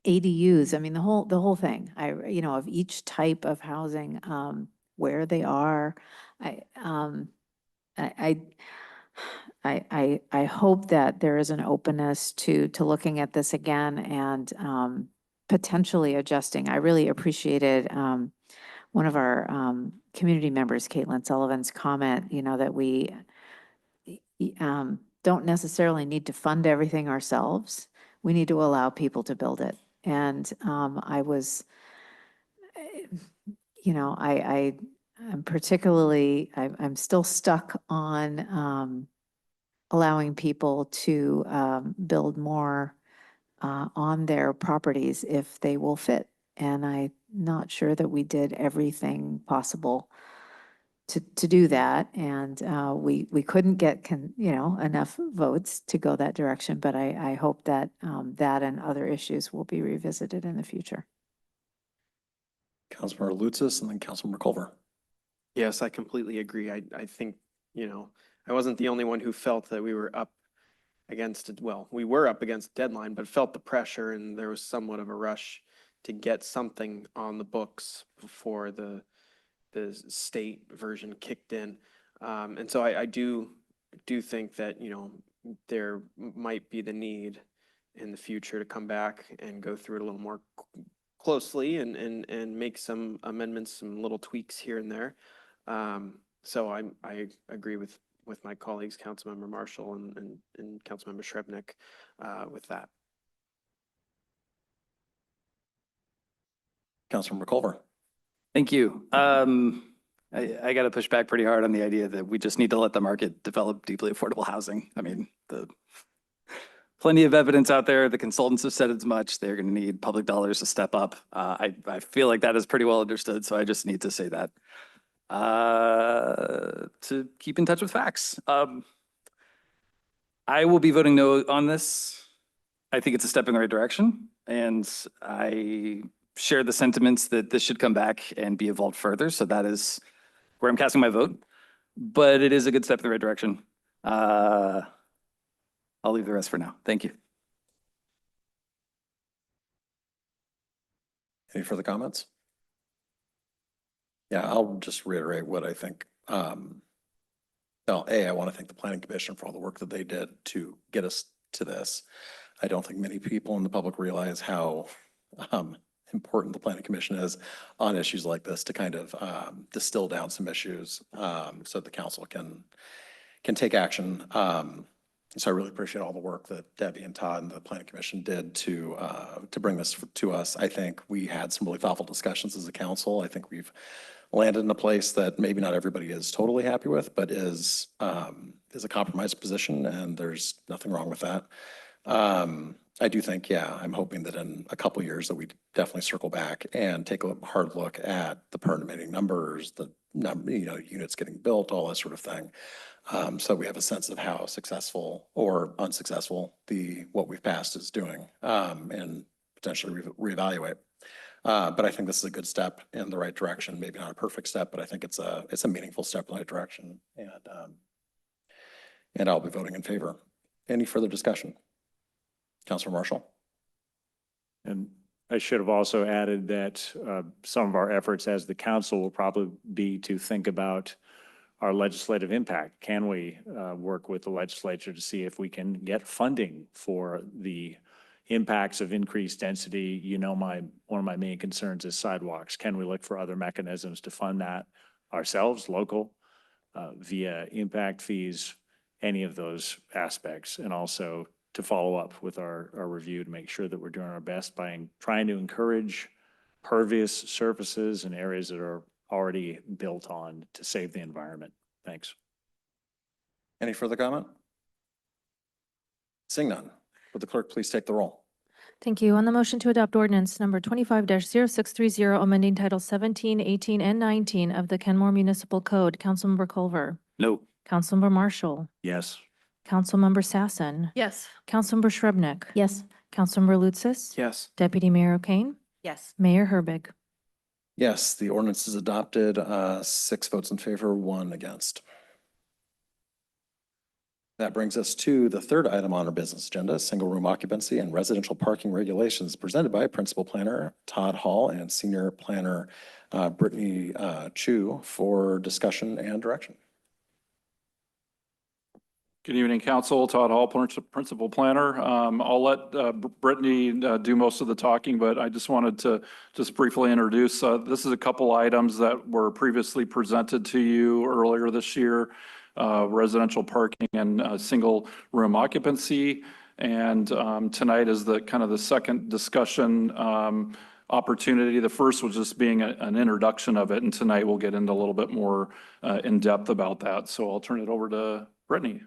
ADUs, I mean, the whole thing, of each type of housing, where they are. I hope that there is an openness to looking at this again and potentially adjusting. I really appreciated one of our community members, Caitlin Sullivan's comment, that we don't necessarily need to fund everything ourselves. We need to allow people to build it. And I'm particularly, I'm still stuck on allowing people to build more on their properties if they will fit. And I'm not sure that we did everything possible to do that. And we couldn't get, enough votes to go that direction. But I hope that that and other issues will be revisited in the future. Councilmember Lutzis and then Councilmember Culver. Yes, I completely agree. I think, I wasn't the only one who felt that we were up against it. Well, we were up against deadline, but felt the pressure, and there was somewhat of a rush to get something on the books before the state version kicked in. And so I do think that, there might be the need in the future to come back and go through it a little more closely and make some amendments, some little tweaks here and there. So I agree with my colleagues, Councilmember Marshall and Councilmember Shrubnik, with that. Councilmember Culver. Thank you. I got to push back pretty hard on the idea that we just need to let the market develop deeply affordable housing. I mean, plenty of evidence out there. The consultants have said as much. They're going to need public dollars to step up. I feel like that is pretty well understood, so I just need to say that. To keep in touch with facts. I will be voting no on this. I think it's a step in the right direction, and I share the sentiments that this should come back and be evolved further. So that is where I'm casting my vote, but it is a good step in the right direction. I'll leave the rest for now. Thank you. Any further comments? Yeah, I'll just reiterate what I think. I want to thank the Planning Commission for all the work that they did to get us to this. I don't think many people in the public realize how important the planning commission is on issues like this to kind of distill down some issues so the council can take action. So I really appreciate all the work that Debbie and Todd and the planning commission did to bring this to us. I think we had some really thoughtful discussions as a council. I think we've landed in a place that maybe not everybody is totally happy with, but is a compromised position, and there's nothing wrong with that. I do think, yeah, I'm hoping that in a couple of years that we definitely circle back and take a hard look at the permitting numbers, the number, units getting built, all that sort of thing. So we have a sense of how successful or unsuccessful what we've passed is doing, and potentially reevaluate. But I think this is a good step in the right direction. Maybe not a perfect step, but I think it's a meaningful step in the right direction. And I'll be voting in favor. Any further discussion? Councilor Marshall. And I should have also added that some of our efforts as the council will probably be to think about our legislative impact. Can we work with the legislature to see if we can get funding for the impacts of increased density? One of my main concerns is sidewalks. Can we look for other mechanisms to fund that ourselves, local, via impact fees, any of those aspects? And also to follow up with our review to make sure that we're doing our best by trying to encourage pervious surfaces in areas that are already built on to save the environment. Thanks. Any further comment? Seeing none, would the clerk please take the roll? Thank you. On the motion to adopt ordinance number 25-0630, amending Title 17, 18, and 19 of the Kenmore Municipal Code, Councilmember Culver. No. Councilmember Marshall. Yes. Councilmember Sassen. Yes. Councilmember Shrubnik. Yes. Councilmember Lutsis. Yes. Deputy Mayor O'Kane. Yes. Mayor Herbig. Yes, the ordinance is adopted, 6 votes in favor, 1 against. That brings us to the third item on our business agenda, single room occupancy and residential parking regulations, presented by Principal Planner Todd Hall and Senior Planner Brittany Chu for discussion and direction. Good evening, Council. Todd Hall, Principal Planner. I'll let Brittany do most of the talking, but I just wanted to briefly introduce. This is a couple items that were previously presented to you earlier this year, residential parking and single room occupancy. And tonight is the second discussion opportunity. The first was just being an introduction of it, and tonight we'll get into a little bit more in depth about that. So I'll turn it over to Brittany.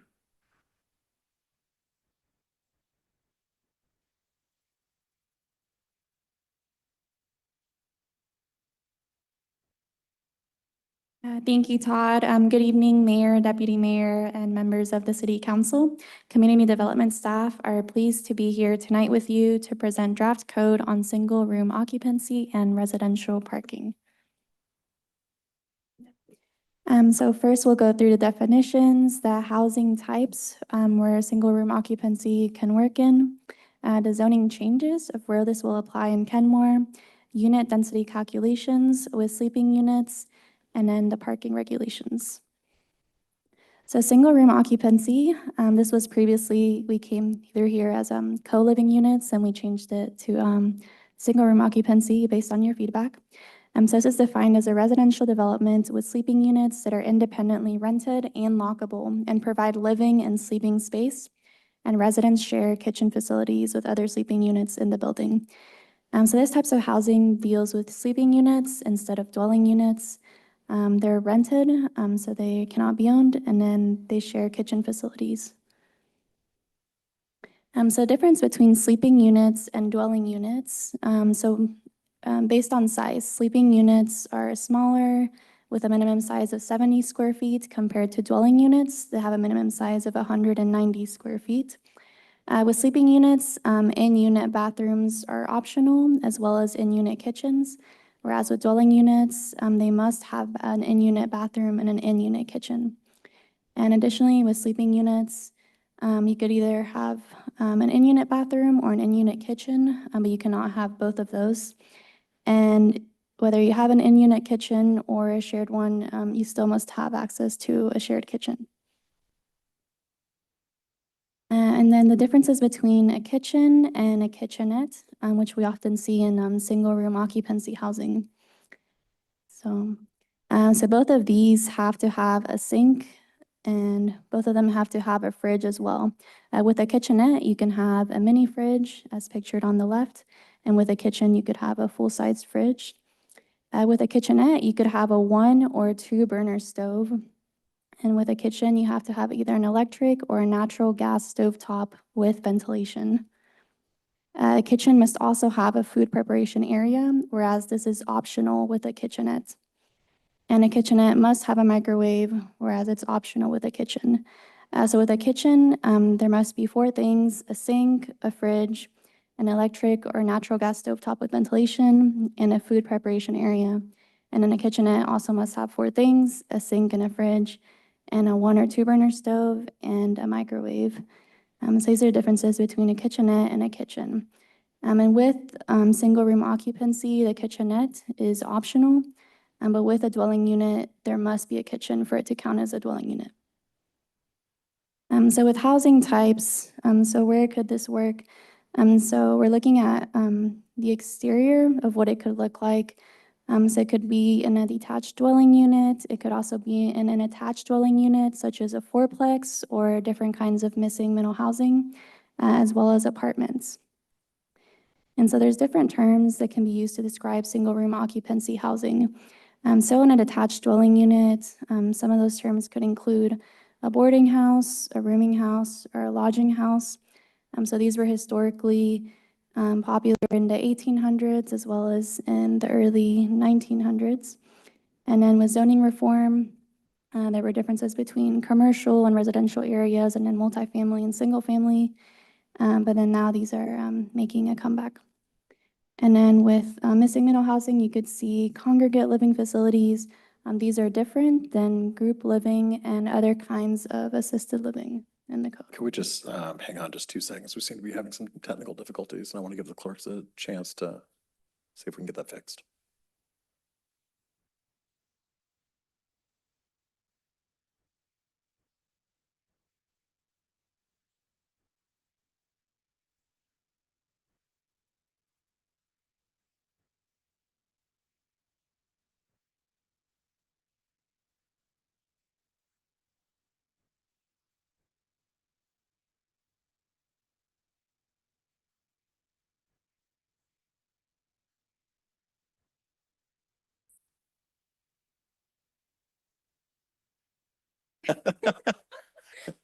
Thank you, Todd. Good evening, Mayor, Deputy Mayor, and members of the City Council. Community Development staff are pleased to be here tonight with you to present draft code on single room occupancy and residential parking. So first we'll go through the definitions, the housing types where a single room occupancy can work in, the zoning changes of where this will apply in Kenmore, unit density calculations with sleeping units, and then the parking regulations. So single room occupancy, this was previously, we came through here as co-living units and we changed it to single room occupancy based on your feedback. So this is defined as a residential development with sleeping units that are independently rented and lockable and provide living and sleeping space, and residents share kitchen facilities with other sleeping units in the building. So this types of housing deals with sleeping units instead of dwelling units. They're rented, so they cannot be owned, and then they share kitchen facilities. So the difference between sleeping units and dwelling units. Based on size, sleeping units are smaller with a minimum size of 70 square feet compared to dwelling units that have a minimum size of 190 square feet. With sleeping units, in-unit bathrooms are optional, as well as in-unit kitchens. Whereas with dwelling units, they must have an in-unit bathroom and an in-unit kitchen. And additionally, with sleeping units, you could either have an in-unit bathroom or an in-unit kitchen, but you cannot have both of those. And whether you have an in-unit kitchen or a shared one, you still must have access to a shared kitchen. And then the differences between a kitchen and a kitchenette, which we often see in single room occupancy housing. So, so both of these have to have a sink, and both of them have to have a fridge as well. With a kitchenette, you can have a mini fridge as pictured on the left, and with a kitchen, you could have a full-sized fridge. With a kitchenette, you could have a 1 or 2 burner stove. And with a kitchen, you have to have either an electric or a natural gas stovetop with ventilation. A kitchen must also have a food preparation area, whereas this is optional with a kitchenette. And a kitchenette must have a microwave, whereas it's optional with a kitchen. So with a kitchen, there must be 4 things: a sink, a fridge, an electric or natural gas stovetop with ventilation, and a food preparation area. And then a kitchenette also must have 4 things: a sink and a fridge, and a 1 or 2 burner stove, and a microwave. So these are the differences between a kitchenette and a kitchen. And with single room occupancy, the kitchenette is optional. But with a dwelling unit, there must be a kitchen for it to count as a dwelling unit. So with housing types, so where could this work? So we're looking at the exterior of what it could look like. So it could be in a detached dwelling unit. It could also be in an attached dwelling unit, such as a fourplex or different kinds of missing middle housing, as well as apartments. And so there's different terms that can be used to describe single room occupancy housing. So in a detached dwelling unit, some of those terms could include a boarding house, a rooming house, or a lodging house. So these were historically popular in the 1800s as well as in the early 1900s. And then with zoning reform, there were differences between commercial and residential areas and then multifamily and single family. But then now these are making a comeback. And then with missing middle housing, you could see congregate living facilities. These are different than group living and other kinds of assisted living in the code. Can we just hang on just 2 seconds? We seem to be having some technical difficulties, and I want to give the clerks a chance to see if we can get that fixed.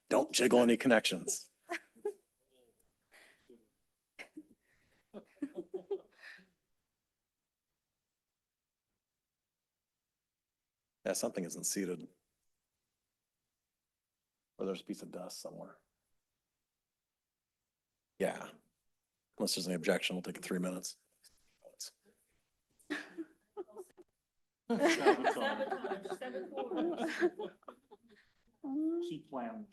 Don't jiggle any connections. Yeah, something isn't seated. Or there's a piece of dust somewhere. Yeah. Unless there's any objection, we'll take it 3 minutes. Keep playing.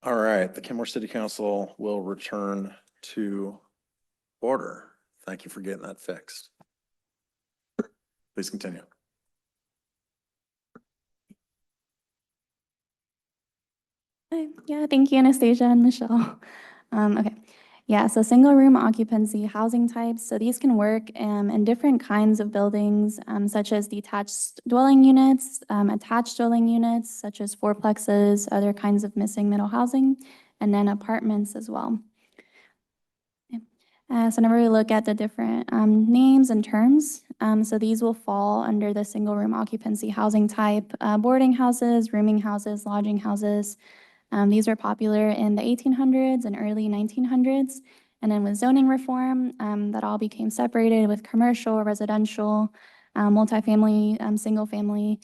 All right, the Kenmore City Council will return to order. Thank you for getting that fixed. Please continue. Yeah, thank you, Anastasia and Michelle. Okay. Yeah, so single room occupancy housing types. So these can work in different kinds of buildings, such as detached dwelling units, attached dwelling units, such as fourplexes, other kinds of missing middle housing, and then apartments as well. So whenever we look at the different names and terms, so these will fall under the single room occupancy housing type, boarding houses, rooming houses, lodging houses. These were popular in the 1800s and early 1900s. And then with zoning reform, that all became separated with commercial, residential, multifamily, single family.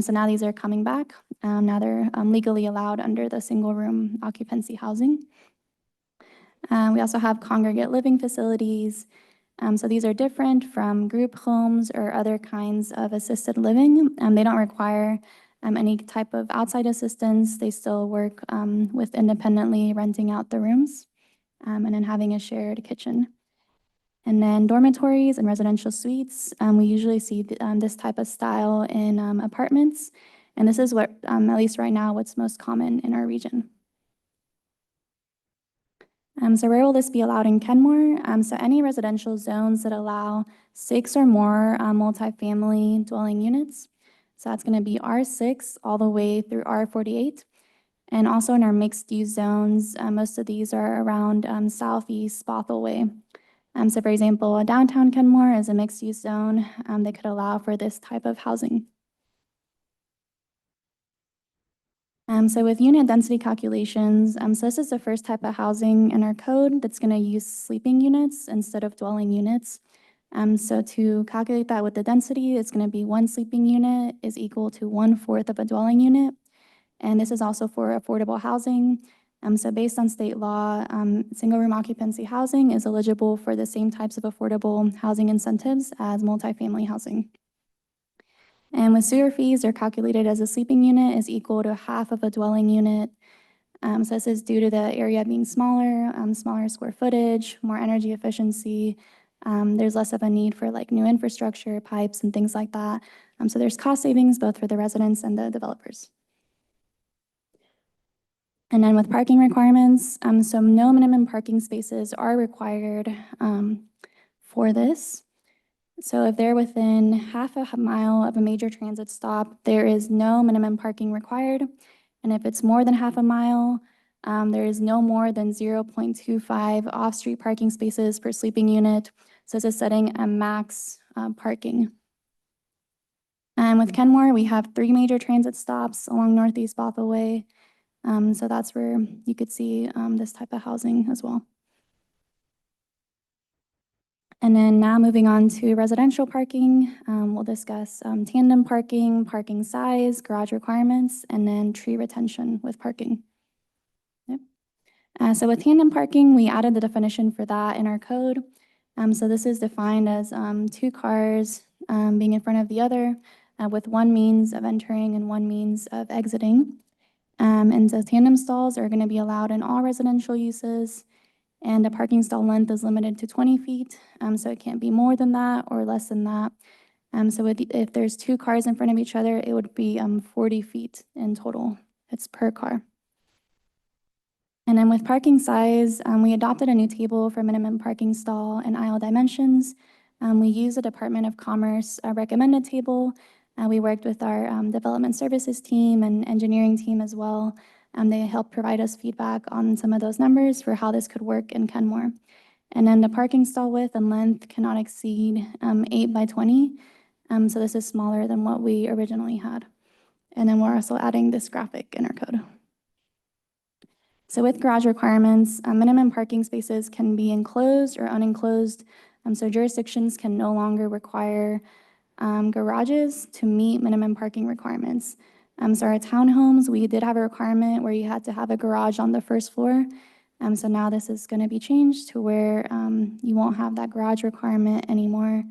So now these are coming back. Now they're legally allowed under the single room occupancy housing. We also have congregate living facilities. So these are different from group homes or other kinds of assisted living. They don't require any type of outside assistance. They still work with independently renting out the rooms and then having a shared kitchen. And then dormitories and residential suites. We usually see this type of style in apartments. And this is what, at least right now, what's most common in our region. So where will this be allowed in Kenmore? So any residential zones that allow 6 or more multifamily dwelling units. So that's going to be R6 all the way through R48. And also in our mixed use zones, most of these are around southeast Bothell Way. So for example, downtown Kenmore is a mixed use zone that could allow for this type of housing. So with unit density calculations, so this is the first type of housing in our code that's going to use sleeping units instead of dwelling units. So to calculate that with the density, it's going to be 1 sleeping unit is equal to 1/4 of a dwelling unit. And this is also for affordable housing. So based on state law, single room occupancy housing is eligible for the same types of affordable housing incentives as multifamily housing. And with sewer fees, they're calculated as a sleeping unit is equal to 1/2 of a dwelling unit. So this is due to the area being smaller, smaller square footage, more energy efficiency. There's less of a need for like new infrastructure, pipes, and things like that. So there's cost savings both for the residents and the developers. And then with parking requirements, so no minimum parking spaces are required for this. So if they're within 1/2 a mile of a major transit stop, there is no minimum parking required. And if it's more than 1/2 a mile, there is no more than 0.25 off-street parking spaces per sleeping unit. So this is setting a max parking. And with Kenmore, we have 3 major transit stops along Northeast Bothell Way. So that's where you could see this type of housing as well. And then now moving on to residential parking, we'll discuss tandem parking, parking size, garage requirements, and then tree retention with parking. Yep. So with tandem parking, we added the definition for that in our code. So this is defined as 2 cars being in front of the other with 1 means of entering and 1 means of exiting. And so tandem stalls are going to be allowed in all residential uses. And a parking stall length is limited to 20 feet, so it can't be more than that or less than that. So if there's two cars in front of each other, it would be 40 feet in total. It's per car. And then with parking size, we adopted a new table for minimum parking stall and aisle dimensions. We used the Department of Commerce recommended table. We worked with our development services team and engineering team as well. They helped provide us feedback on some of those numbers for how this could work in Kenmore. And then the parking stall width and length cannot exceed 8 by 20. So this is smaller than what we originally had. And then we're also adding this graphic in our code. So with garage requirements, minimum parking spaces can be enclosed or unenclosed. So jurisdictions can no longer require garages to meet minimum parking requirements. So our townhomes, we did have a requirement where you had to have a garage on the first floor. So now this is going to be changed to where you won't have that garage requirement anymore.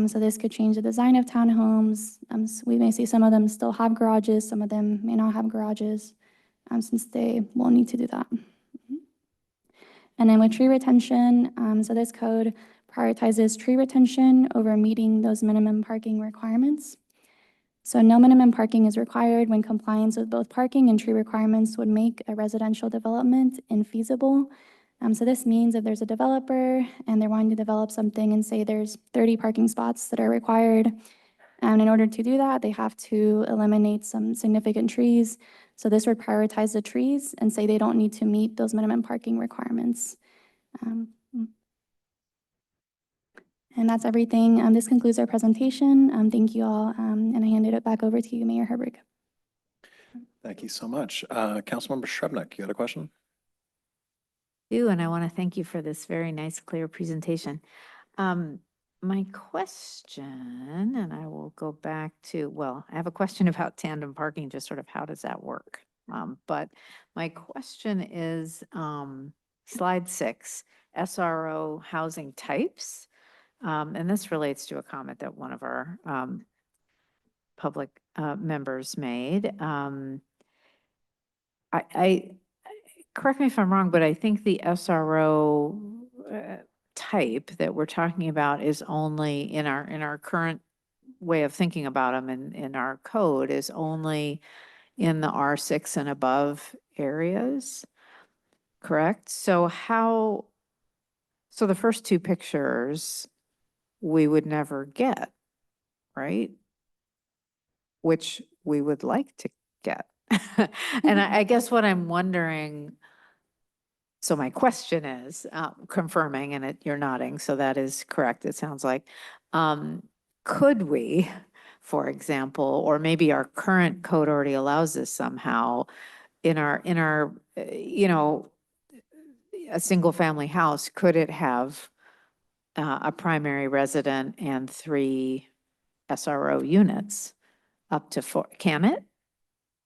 So this could change the design of townhomes. So we may see some of them still have garages, some of them may not have garages, since they won't need to do that. And then with tree retention, so this code prioritizes tree retention over meeting those minimum parking requirements. So no minimum parking is required when compliance with both parking and tree requirements would make a residential development infeasible. So this means if there's a developer and they're wanting to develop something and say there's 30 parking spots that are required, and in order to do that, they have to eliminate some significant trees. So this would prioritize the trees and say they don't need to meet those minimum parking requirements. And that's everything. This concludes our presentation. Thank you all. And I handed it back over to you, Mayor Herberg. Thank you so much. Councilmember Shrubnik, you had a question? And I want to thank you for this very nice, clear presentation. My question, and I will go back to, well, I have a question about tandem parking, just sort of how does that work? But my question is slide 6, SRO housing types. And this relates to a comment that one of our public members made. I correct me if I'm wrong, but I think the SRO type that we're talking about is only in our current way of thinking about them in our code is only in the R6 and above areas, correct? So the first two pictures we would never get, right? Which we would like to get. And I guess what I'm wondering, so my question is, confirming, and you're nodding, so that is correct, it sounds like. Could we, for example, or maybe our current code already allows this somehow, in our a single family house, could it have a primary resident and 3 SRO units up to 4? Can it?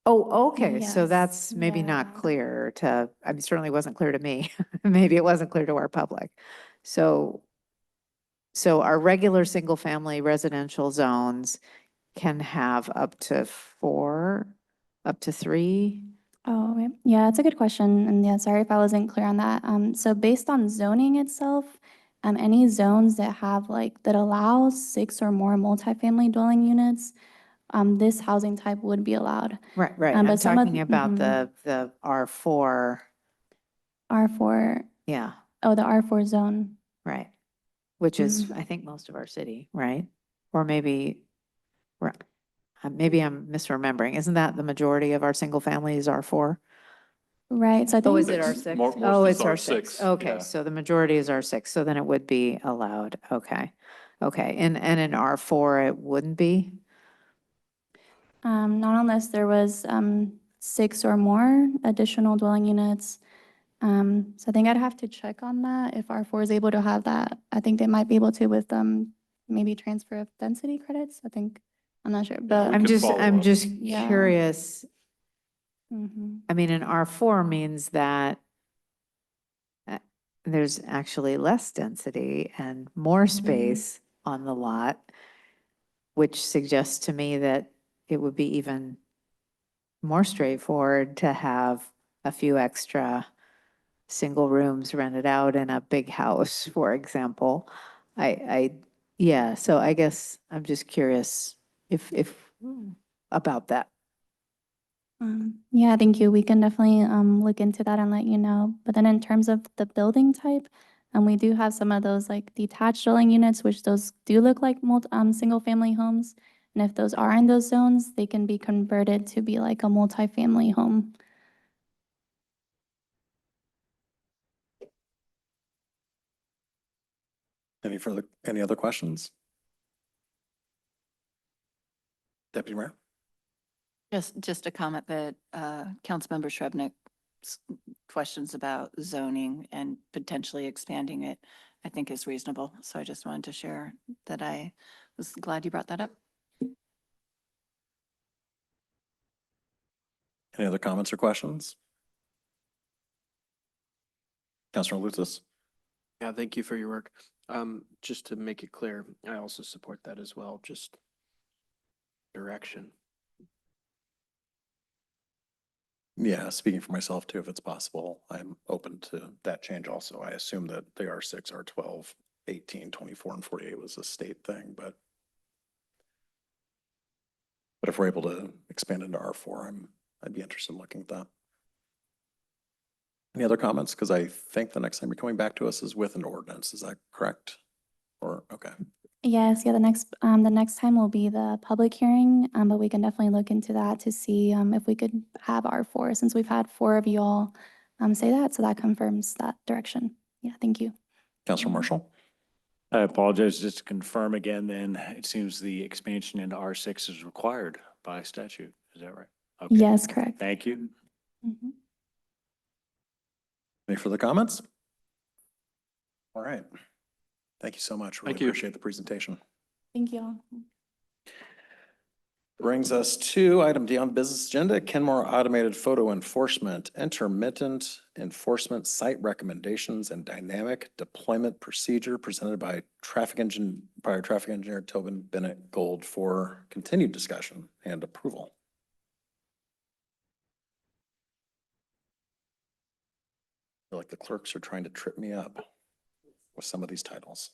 Oh, okay. So Yes. that's maybe not Yeah. clear to, I mean, certainly wasn't clear to me. Maybe it wasn't clear to our public. So our regular single family residential zones can have up to 4, up to 3. Oh, okay. Yeah, that's a good question. And yeah, sorry if I wasn't clear on that. So based on zoning itself, any zones that have that allow 6 or more multifamily dwelling units, this housing type would be allowed. Right. but I'm some of- talking about the R4. R4, Yeah, oh, the R4 zone. right. Which is, I think, most of our city, right? Or maybe I'm misremembering. Isn't that the majority of our single families R4? Right, so I think. Oh, is it It's R6? most Oh, is it's R6. Okay, yeah. so the majority is R6, so then it would be allowed. Okay. And in R4, it wouldn't be? Not unless there was 6 or more additional dwelling units. So I think I'd have to check on that if R4 is able to have that. I think they might be able to with maybe transfer of density credits. I'm not sure, but I'm just Yeah. curious. Mhm. I mean, an R4 means that there's actually less density and more space on the lot, which suggests to me that it would be even more straightforward to have a few extra single rooms rented out in a big house, for example. Yeah, so I guess I'm just curious if about that. Yeah, thank you. We can definitely look into that and let you know. But then in terms of the building type, we do have some of those like detached dwelling units, which those do look like single family homes. And if those are in those zones, they can be converted to be like a multifamily home. Any other questions? Deputy Mayor? Just a comment that Councilmember Srebnick's questions about zoning and potentially expanding it, I think is reasonable. So I just wanted to share that I was glad you brought that up. Any other comments or questions? Councilor Lucas? Yeah, thank you for your work. Just to make it clear, I also support that as well, just direction. Yeah, speaking for myself too, if it's possible, I'm open to that change also. I assume that the R6, R12, 18, 24, and 48 was a state thing, but if we're able to expand into R4, I'd be interested in looking at that. Any other comments? Because I think the next time you're coming back to us is with an ordinance. Is that correct? Or, okay. Yes, yeah, the next time will be the public hearing, but we can definitely look into that to see if we could have R4, since we've had 4 of you all say that, so that confirms that direction. Yeah, thank you. Councilor Marshall? I apologize, just to confirm again, then, it seems the expansion into R6 is required by statute. Is that right? Okay. Yes, correct. Thank you. Mhm. Any further comments? All right. Thank you so much. Really Thank you. appreciate the presentation. Thank you all. Brings us to item D on business agenda, Kenmore Automated Photo Enforcement, Intermittent Enforcement Site Recommendations and Dynamic Deployment Procedure, presented by Traffic Engineer Tobin Bennett Gold for continued discussion and approval. I feel like the clerks are trying to trip me up with some of these titles.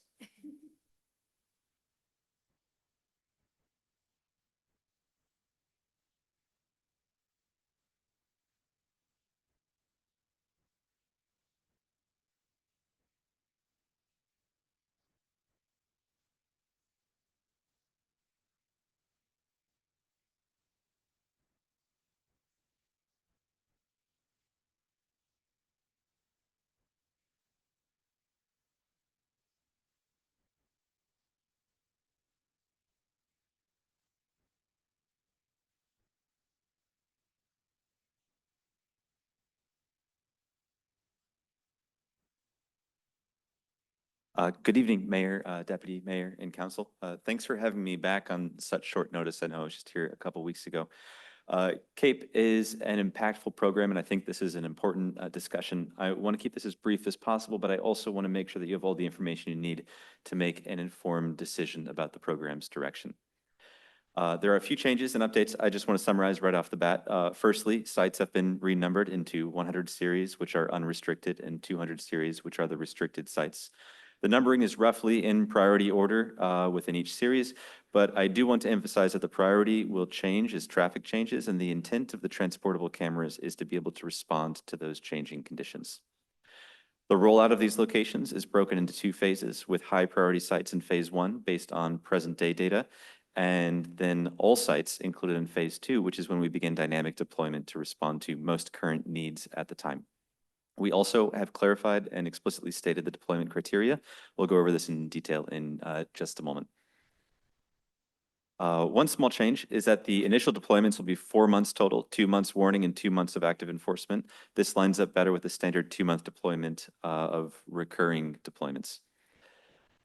Good evening, Mayor, Deputy Mayor, and Council. Thanks for having me back on such short notice. I know I was just here a couple weeks ago. CAPE is an impactful program, and I think this is an important discussion. I want to keep this as brief as possible, but I also want to make sure that you have all the information you need to make an informed decision about the program's direction. There are a few changes and updates I just want to summarize right off the bat. Firstly, sites have been renumbered into 100 series, which are unrestricted, and 200 series, which are the restricted sites. The numbering is roughly in priority order within each series, but I do want to emphasize that the priority will change as traffic changes, and the intent of the transportable cameras is to be able to respond to those changing conditions. The rollout of these locations is broken into 2 phases, with high priority sites in phase 1 based on present day data, and then all sites included in phase 2, which is when we begin dynamic deployment to respond to most current needs at the time. We also have clarified and explicitly stated the deployment criteria. We'll go over this in detail in just a moment. One small change is that the initial deployments will be 4 months total, 2 months warning and 2 months of active enforcement. This lines up better with the standard 2-month deployment of recurring deployments.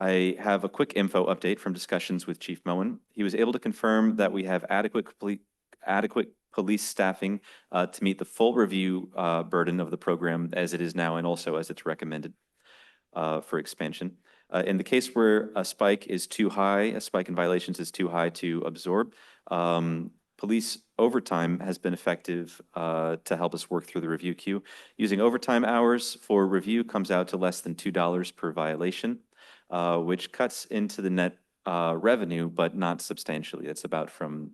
I have a quick info update from discussions with Chief Moen. He was able to confirm that we have adequate police staffing to meet the full review burden of the program as it is now and also as it's recommended for expansion. In the case where a spike is too high, a spike in violations is too high to absorb, police overtime has been effective to help us work through the review queue. Using overtime hours for review comes out to less than $2 per violation, which cuts into the net revenue, but not substantially. It's about from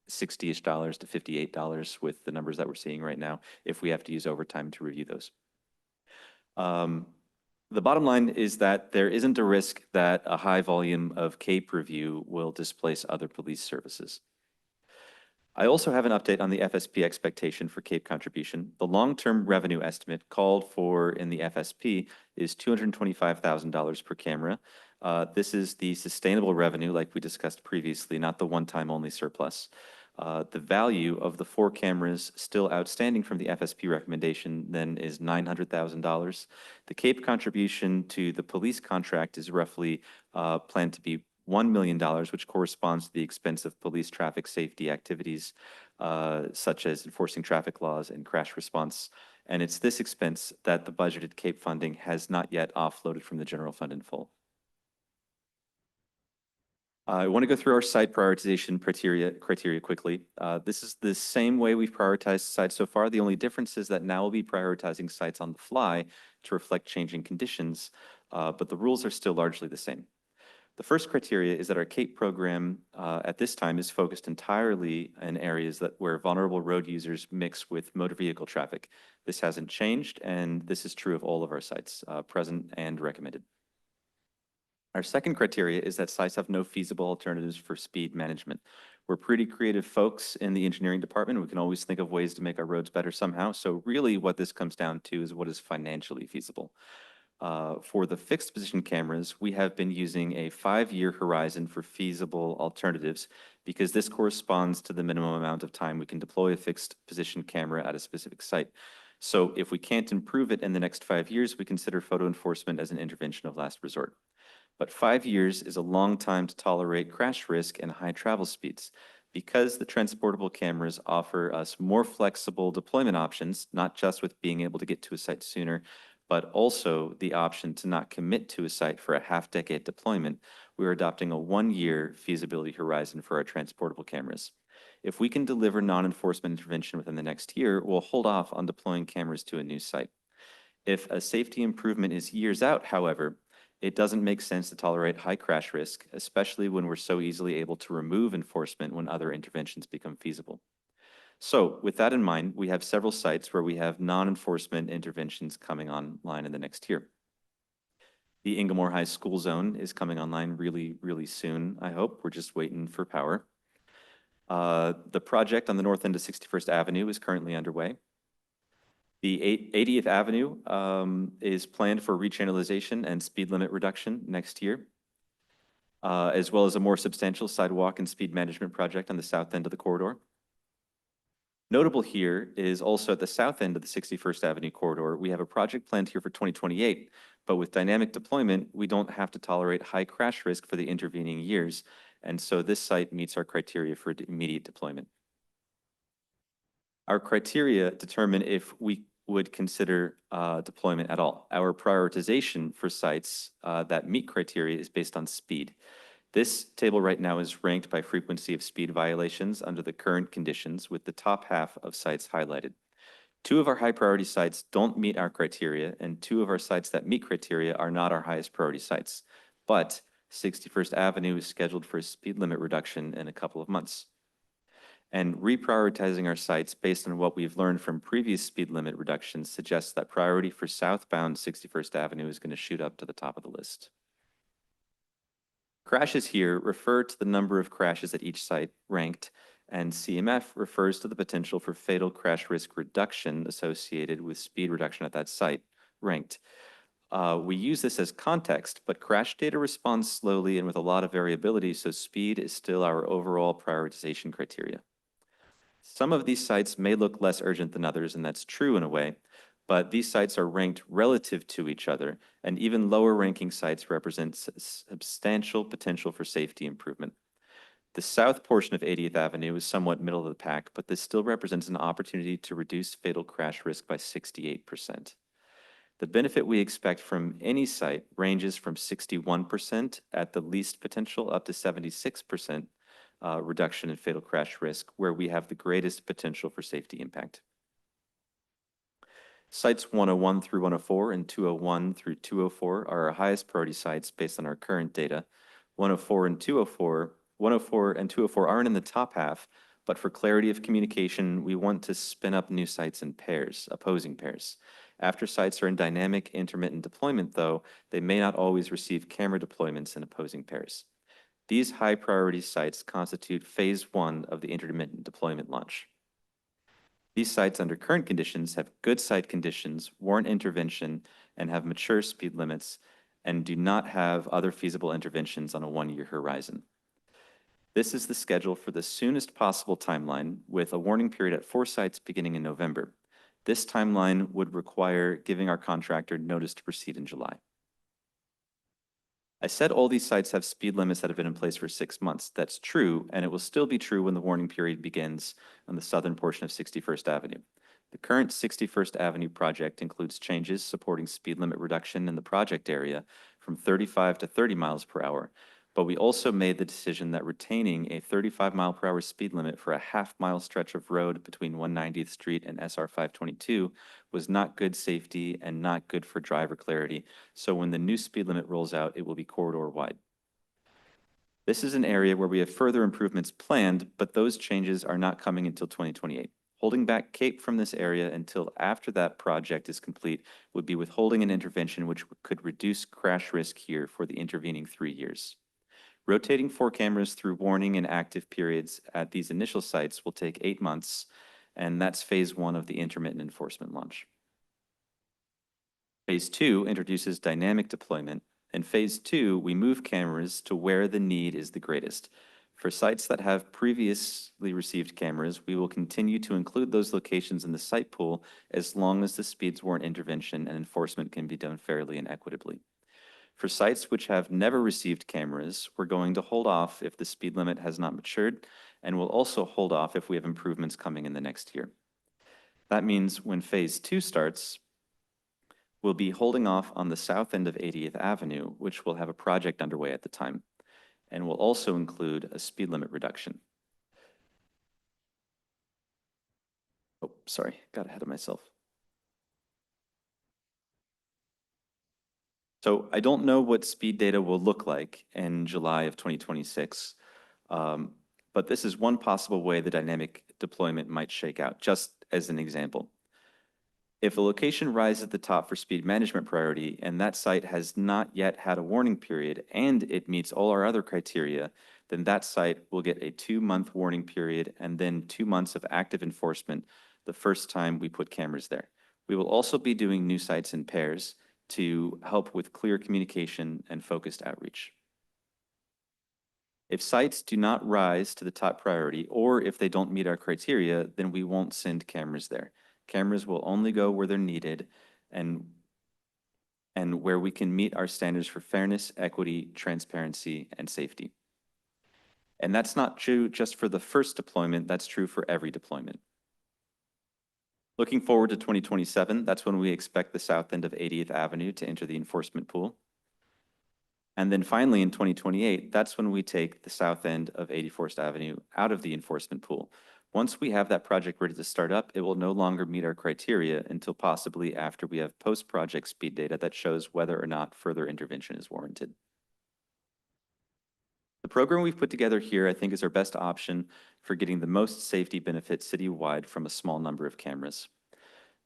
$60-ish to $58 with the numbers that we're seeing right now if we have to use overtime to review those. The bottom line is that there isn't a risk that a high volume of CAPE review will displace other police services. I also have an update on the FSP expectation for CAPE contribution. The long-term revenue estimate called for in the FSP is $225,000 per camera. This is the sustainable revenue like we discussed previously, not the one-time only surplus. The value of the 4 cameras still outstanding from the FSP recommendation then is $900,000. The CAPE contribution to the police contract is roughly planned to be $1 million, which corresponds to the expense of police traffic safety activities, such as enforcing traffic laws and crash response. And it's this expense that the budgeted CAPE funding has not yet offloaded from the general fund in full. I want to go through our site prioritization criteria quickly. This is the same way we've prioritized sites so far. The only difference is that now we'll be prioritizing sites on the fly to reflect changing conditions, but the rules are still largely the same. The first criteria is that our CAPE program at this time is focused entirely in areas where vulnerable road users mix with motor vehicle traffic. This hasn't changed, and this is true of all of our sites, present and recommended. Our second criteria is that sites have no feasible alternatives for speed management. We're pretty creative folks in the engineering department. We can always think of ways to make our roads better somehow. So really what this comes down to is what is financially feasible. For the fixed position cameras, we have been using a 5-year horizon for feasible alternatives because this corresponds to the minimum amount of time we can deploy a fixed position camera at a specific site. So if we can't improve it in the next 5 years, we consider photo enforcement as an intervention of last resort. But 5 years is a long time to tolerate crash risk and high travel speeds. Because the transportable cameras offer us more flexible deployment options, not just with being able to get to a site sooner, but also the option to not commit to a site for a half-decade deployment, we're adopting a 1-year feasibility horizon for our transportable cameras. If we can deliver non-enforcement intervention within the next year, we'll hold off on deploying cameras to a new site. If a safety improvement is years out, however, it doesn't make sense to tolerate high crash risk, especially when we're so easily able to remove enforcement when other interventions become feasible. So with that in mind, we have several sites where we have non-enforcement interventions coming online in the next year. The Kenmore High School zone is coming online really, really soon, I hope. We're just waiting for power. The project on the north end of 61st Avenue is currently underway. The 80th Avenue is planned for rechannelization and speed limit reduction next year, as well as a more substantial sidewalk and speed management project on the south end of the corridor. Notable here is also at the south end of the 61st Avenue corridor, we have a project planned here for 2028, but with dynamic deployment, we don't have to tolerate high crash risk for the intervening years, and so this site meets our criteria for immediate deployment. Our criteria determine if we would consider deployment at all. Our prioritization for sites that meet criteria is based on speed. This table right now is ranked by frequency of speed violations under the current conditions with the top half of sites highlighted. 2 of our high priority sites don't meet our criteria, and 2 of our sites that meet criteria are not our highest priority sites. But 61st Avenue is scheduled for a speed limit reduction in a couple of months. And reprioritizing our sites based on what we've learned from previous speed limit reductions suggests that priority for southbound 61st Avenue is going to shoot up to the top of the list. Crashes here refer to the number of crashes at each site ranked, and CMF refers to the potential for fatal crash risk reduction associated with speed reduction at that site ranked. We use this as context, but crash data responds slowly and with a lot of variability, so speed is still our overall prioritization criteria. Some of these sites may look less urgent than others, and that's true in a way, but these sites are ranked relative to each other, and even lower ranking sites represent substantial potential for safety improvement. The south portion of 80th Avenue is somewhat middle of the pack, but this still represents an opportunity to reduce fatal crash risk by 68%. The benefit we expect from any site ranges from 61% at the least potential up to 76% reduction in fatal crash risk, where we have the greatest potential for safety impact. Sites 101 through 104 and 201 through 204 are our highest priority sites based on our current data. 104 and 204 aren't in the top half, but for clarity of communication, we want to spin up new sites in pairs, opposing pairs. After sites are in dynamic intermittent deployment, though, they may not always receive camera deployments in opposing pairs. These high priority sites constitute phase 1 of the intermittent deployment launch. These sites under current conditions have good site conditions, warrant intervention, and have mature speed limits, and do not have other feasible interventions on a 1-year horizon. This is the schedule for the soonest possible timeline, with a warning period at 4 sites beginning in November. This timeline would require giving our contractor notice to proceed in July. I said all these sites have speed limits that have been in place for 6 months. That's true, and it will still be true when the warning period begins on the southern portion of 61st Avenue. The current 61st Avenue project includes changes supporting speed limit reduction in the project area from 35 to 30 miles per hour, but we also made the decision that retaining a 35-mile-per-hour speed limit for a half-mile stretch of road between 190th Street and SR 522 was not good safety and not good for driver clarity, so when the new speed limit rolls out, it will be corridor-wide. This is an area where we have further improvements planned, but those changes are not coming until 2028. Holding back Cape from this area until after that project is complete would be withholding an intervention which could reduce crash risk here for the intervening 3 years. Rotating 4 cameras through warning and active periods at these initial sites will take 8 months, and that's phase 1 of the intermittent enforcement launch. Phase 2 introduces dynamic deployment. In phase 2, we move cameras to where the need is the greatest. For sites that have previously received cameras, we will continue to include those locations in the site pool as long as the speeds warrant intervention and enforcement can be done fairly and equitably. For sites which have never received cameras, we're going to hold off if the speed limit has not matured, and we'll also hold off if we have improvements coming in the next year. That means when phase 2 starts, we'll be holding off on the south end of 80th Avenue, which will have a project underway at the time, and will also include a speed limit reduction. Oh, sorry, got ahead of myself. So I don't know what speed data will look like in July of 2026, but this is one possible way the dynamic deployment might shake out, just as an example. If a location rises at the top for speed management priority and that site has not yet had a warning period and it meets all our other criteria, then that site will get a 2-month warning period and then 2 months of active enforcement the first time we put cameras there. We will also be doing new sites in pairs to help with clear communication and focused outreach. If sites do not rise to the top priority, or if they don't meet our criteria, then we won't send cameras there. Cameras will only go where they're needed and where we can meet our standards for fairness, equity, transparency, and safety. And that's not true just for the first deployment, that's true for every deployment. Looking forward to 2027, that's when we expect the south end of 80th Avenue to enter the enforcement pool. And then finally in 2028, that's when we take the south end of 84th Avenue out of the enforcement pool. Once we have that project ready to start up, it will no longer meet our criteria until possibly after we have post-project speed data that shows whether or not further intervention is warranted. The program we've put together here, I think, is our best option for getting the most safety benefit citywide from a small number of cameras.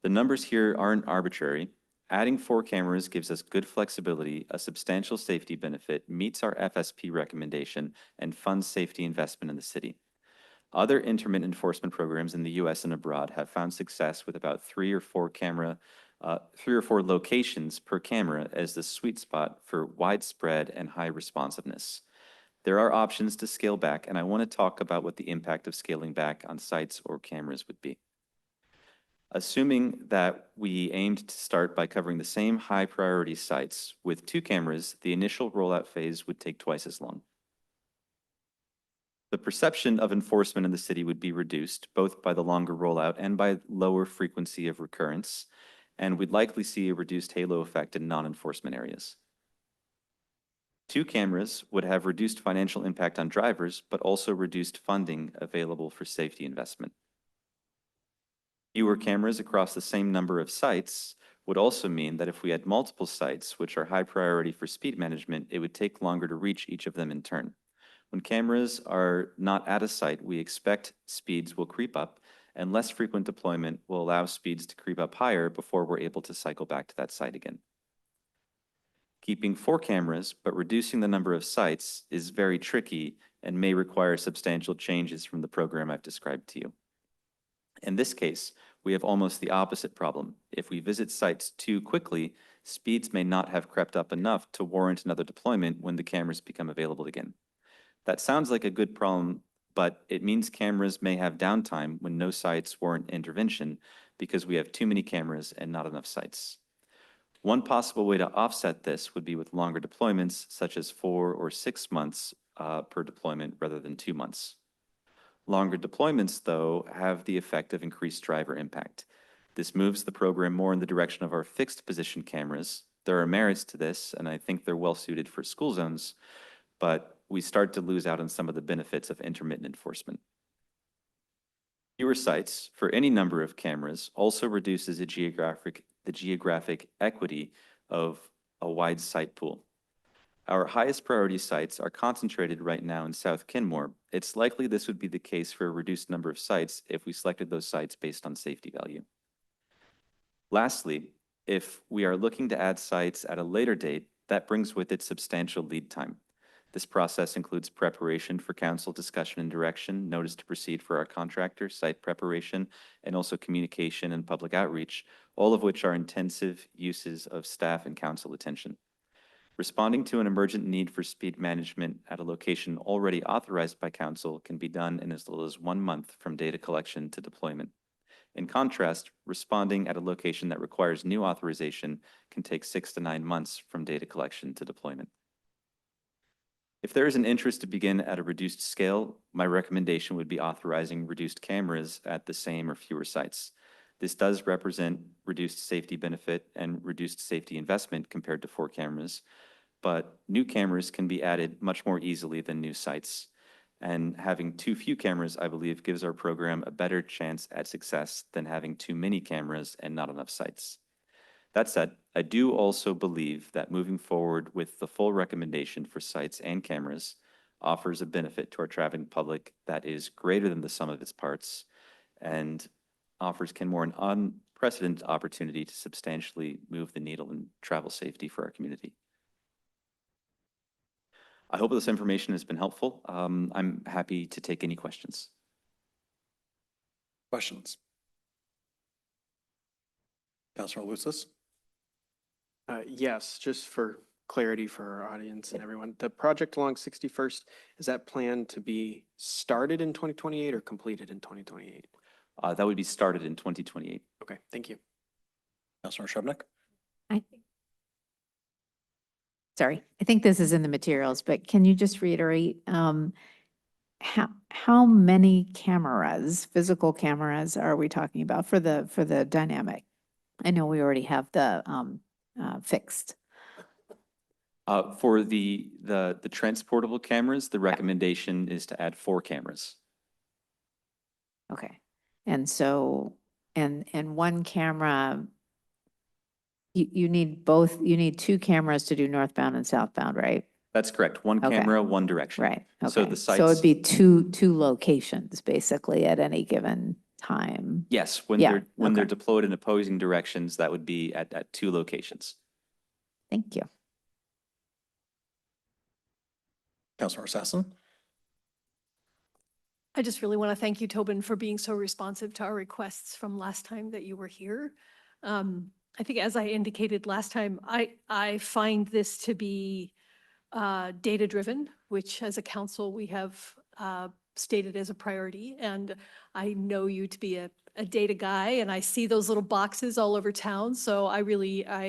The numbers here aren't arbitrary. Adding 4 cameras gives us good flexibility, a substantial safety benefit, meets our FSP recommendation, and funds safety investment in the city. Other intermittent enforcement programs in the US and abroad have found success with about 3 or 4 locations per camera as the sweet spot for widespread and high responsiveness. There are options to scale back, and I want to talk about what the impact of scaling back on sites or cameras would be. Assuming that we aimed to start by covering the same high priority sites with 2 cameras, the initial rollout phase would take twice as long. The perception of enforcement in the city would be reduced, both by the longer rollout and by lower frequency of recurrence, and we'd likely see a reduced halo effect in non-enforcement areas. 2 cameras would have reduced financial impact on drivers, but also reduced funding available for safety investment. Fewer cameras across the same number of sites would also mean that if we had multiple sites, which are high priority for speed management, it would take longer to reach each of them in turn. When cameras are not at a site, we expect speeds will creep up, and less frequent deployment will allow speeds to creep up higher before we're able to cycle back to that site again. Keeping 4 cameras, but reducing the number of sites is very tricky and may require substantial changes from the program I've described to you. In this case, we have almost the opposite problem. If we visit sites too quickly, speeds may not have crept up enough to warrant another deployment when the cameras become available again. That sounds like a good problem, but it means cameras may have downtime when no sites warrant intervention because we have too many cameras and not enough sites. One possible way to offset this would be with longer deployments, such as 4 or 6 months per deployment rather than 2 months. Longer deployments, though, have the effect of increased driver impact. This moves the program more in the direction of our fixed position cameras. There are merits to this, and I think they're well suited for school zones, but we start to lose out on some of the benefits of intermittent enforcement. Fewer sites for any number of cameras also reduces the geographic equity of a wide site pool. Our highest priority sites are concentrated right now in South Kenmore. It's likely this would be the case for a reduced number of sites if we selected those sites based on safety value. Lastly, if we are looking to add sites at a later date, that brings with it substantial lead time. This process includes preparation for council discussion and direction, notice to proceed for our contractor, site preparation, and also communication and public outreach, all of which are intensive uses of staff and council attention. Responding to an emergent need for speed management at a location already authorized by council can be done in as little as 1 month from data collection to deployment. In contrast, responding at a location that requires new authorization can take 6 to 9 months from data collection to deployment. If there is an interest to begin at a reduced scale, my recommendation would be authorizing reduced cameras at the same or fewer sites. This does represent reduced safety benefit and reduced safety investment compared to 4 cameras, but new cameras can be added much more easily than new sites. And having too few cameras, I believe, gives our program a better chance at success than having too many cameras and not enough sites. That said, I do also believe that moving forward with the full recommendation for sites and cameras offers a benefit to our traveling public that is greater than the sum of its parts and offers Kenmore an unprecedented opportunity to substantially move the needle in travel safety for our community. I hope this information has been helpful. I'm happy to take any questions. Questions? Councilor Lucis? Yes, just for clarity for our audience and everyone, the project along 61st, is that planned to be started in 2028 or completed in 2028? That would be started in 2028. Okay, thank you. Councilor Shrubnik? Sorry, I think this is in the materials, but can you just reiterate how many cameras, physical cameras, are we talking about for the dynamic? I know we already have the fixed. For the transportable cameras, the recommendation is to add 4 cameras. Okay, and so and 1 camera. You need both. You need 2 cameras to do northbound and southbound, right? That's correct. 1 Okay. camera, 1 direction. Right. Okay. So the sites. So it'd be two locations basically at any given time. Yes, when Yeah, they're okay. deployed in opposing directions, that would be at 2 locations. Thank you. Councilor Assassin? I just really want to thank you, Tobin, for being so responsive to our requests from last time that you were here. I think as I indicated last time, I find this to be data-driven, which as a council, we have stated as a priority. And I know you to be a data guy, and I see those little boxes all over town. So I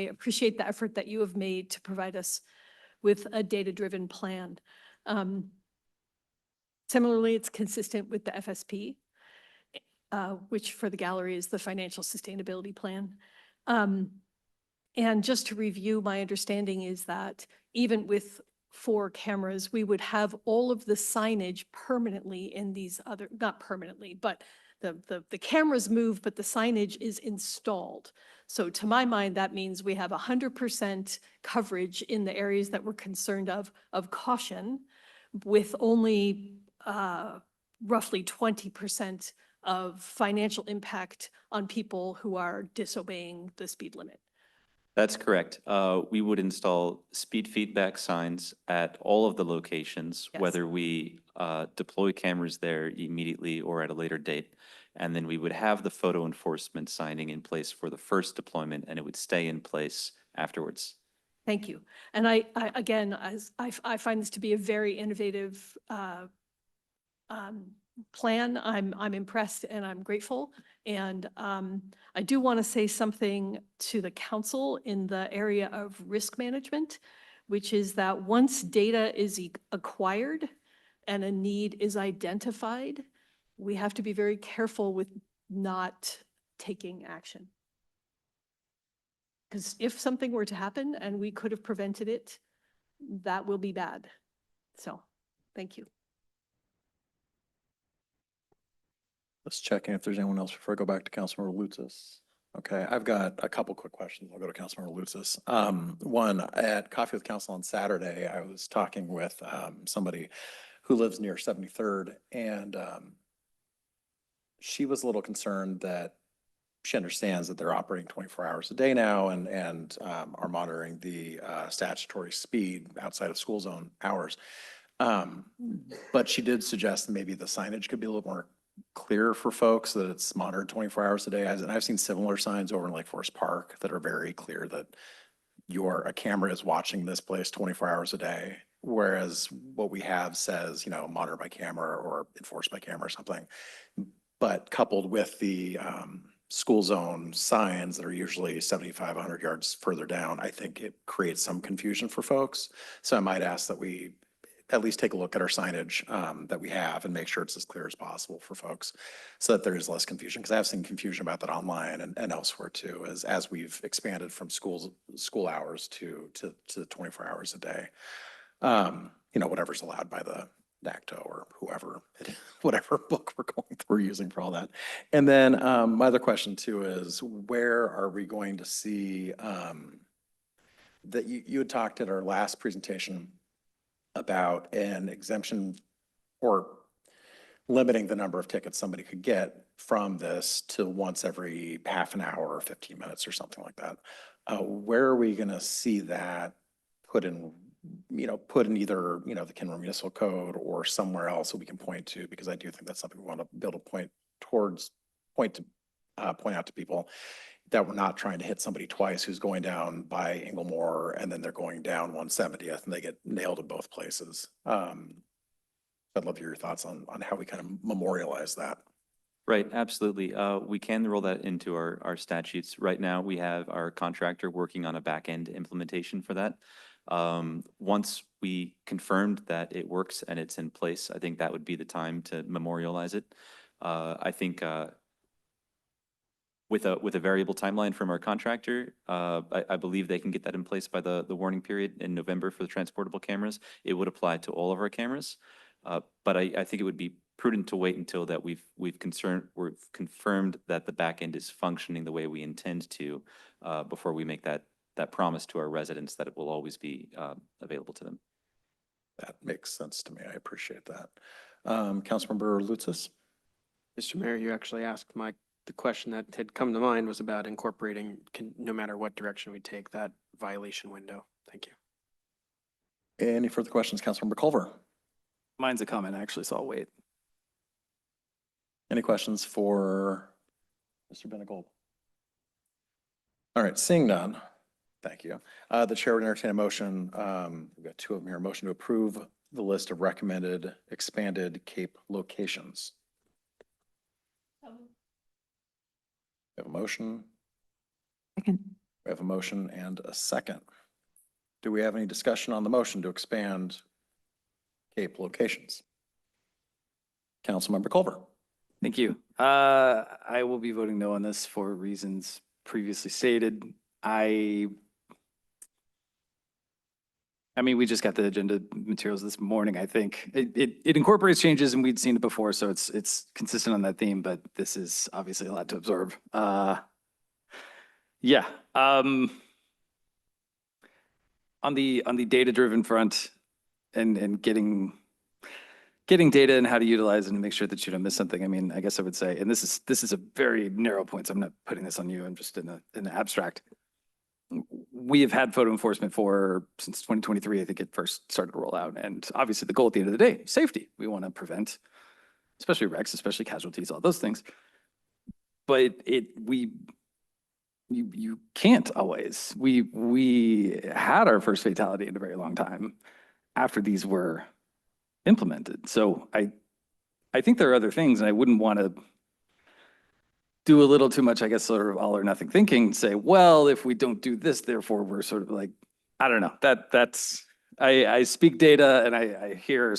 appreciate the effort that you have made to provide us with a data-driven plan. Similarly, it's consistent with the FSP, which for the gallery is the financial sustainability plan. And just to review, my understanding is that even with 4 cameras, we would have all of the signage permanently in these other, not permanently, but the cameras move, but the signage is installed. So to my mind, that means we have 100% coverage in the areas that we're concerned of caution, with only roughly 20% of financial impact on people who are disobeying the speed limit. That's correct. We would install speed feedback signs at all of the locations, Yes. whether we deploy cameras there immediately or at a later date. And then we would have the photo enforcement signing in place for the first deployment, and it would stay in place afterwards. Thank you. And I again, I find this to be a very innovative plan. I'm impressed and I'm grateful. And I do want to say something to the council in the area of risk management, which is that once data is acquired and a need is identified, we have to be very careful with not taking action. Because if something were to happen and we could have prevented it, that will be bad. So, thank you. Let's check in if there's anyone else before I go back to Councilmember Lutzis. Okay, I've got a couple quick questions. I'll go to Councilmember Lutzis. One, at Coffee with Council on Saturday, I was talking with somebody who lives near 73rd, and she was a little concerned that she understands that they're operating 24 hours a day now and are monitoring the statutory speed outside of school zone hours. But she did suggest that maybe the signage could be a little more clear for folks, that it's monitored 24 hours a day. And I've seen similar signs over in Lake Forest Park that are very clear that a camera is watching this place 24 hours a day. Whereas what we have says, monitored by camera or enforced by camera or something. But coupled with the school zone signs that are usually 75, 100 yards further down, I think it creates some confusion for folks. So I might ask that we at least take a look at our signage that we have and make sure it's as clear as possible for folks so that there is less confusion. Because I've seen confusion about that online and elsewhere too, as we've expanded from school hours to 24 hours a day. Whatever's allowed by the NACTO or whatever book we're using for all that. And then my other question too is, where are we going to see that you had talked at our last presentation about an exemption or limiting the number of tickets somebody could get from this to once every half an hour or 15 minutes or something like that. Where are we going to see that put in either, the Kenmore Municipal Code or somewhere else that we can point to? Because I do think that's something we want to be able to point out to people, that we're not trying to hit somebody twice who's going down by Inglemore and then they're going down 170th and they get nailed in both places. I'd love to hear your thoughts on how we kind of memorialize that. Right, absolutely. We can roll that into our statutes. Right now, we have our contractor working on a back-end implementation for that. Once we confirmed that it works and it's in place, I think that would be the time to memorialize it. I think with a variable timeline from our contractor, I believe they can get that in place by the warning period in November for the transportable cameras. It would apply to all of our cameras. But I think it would be prudent to wait until that we've confirmed that the back end is functioning the way we intend to, before we make that promise to our residents that it will always be available to them. That makes sense to me. I appreciate that. Councilmember Lutzis? Mr. Mayor, you actually asked the question that had come to mind was about incorporating, no matter what direction we take, that violation window. Thank you. Any further questions, Councilmember Culver? Mine's a comment, actually, so I'll wait. Any questions for Mr. Benegold? All right, seeing none, thank you. The chair would entertain a motion. We've got two of them here. A motion to approve the list of recommended expanded CAPE locations. We have a motion. Second. We have a motion and a second. Do we have any discussion on the motion to expand CAPE locations? Councilmember Culver. Thank you. I will be voting no on this for reasons previously stated. I I mean, we just got the agenda materials this morning, I think. It incorporates changes and we'd seen it before, so it's consistent on that theme, but this is obviously a lot to absorb. Yeah. On the data-driven front and getting data and how to utilize it and make sure that you don't miss something. I mean, I guess I would say, and this is a very narrow point, so I'm not putting this on you. I'm just in the abstract. We have had photo enforcement since 2023. I think it first started to roll out. And obviously the goal at the end of the day, safety. We want to prevent, especially wrecks, especially casualties, all those things. But you can't always. We had our first fatality in a very long time after these were implemented. So I think there are other things, and I wouldn't want to do a little too much, I guess, sort of all or nothing thinking, say, well, if we don't do this, therefore we're sort of like, I don't know, I speak data and I hear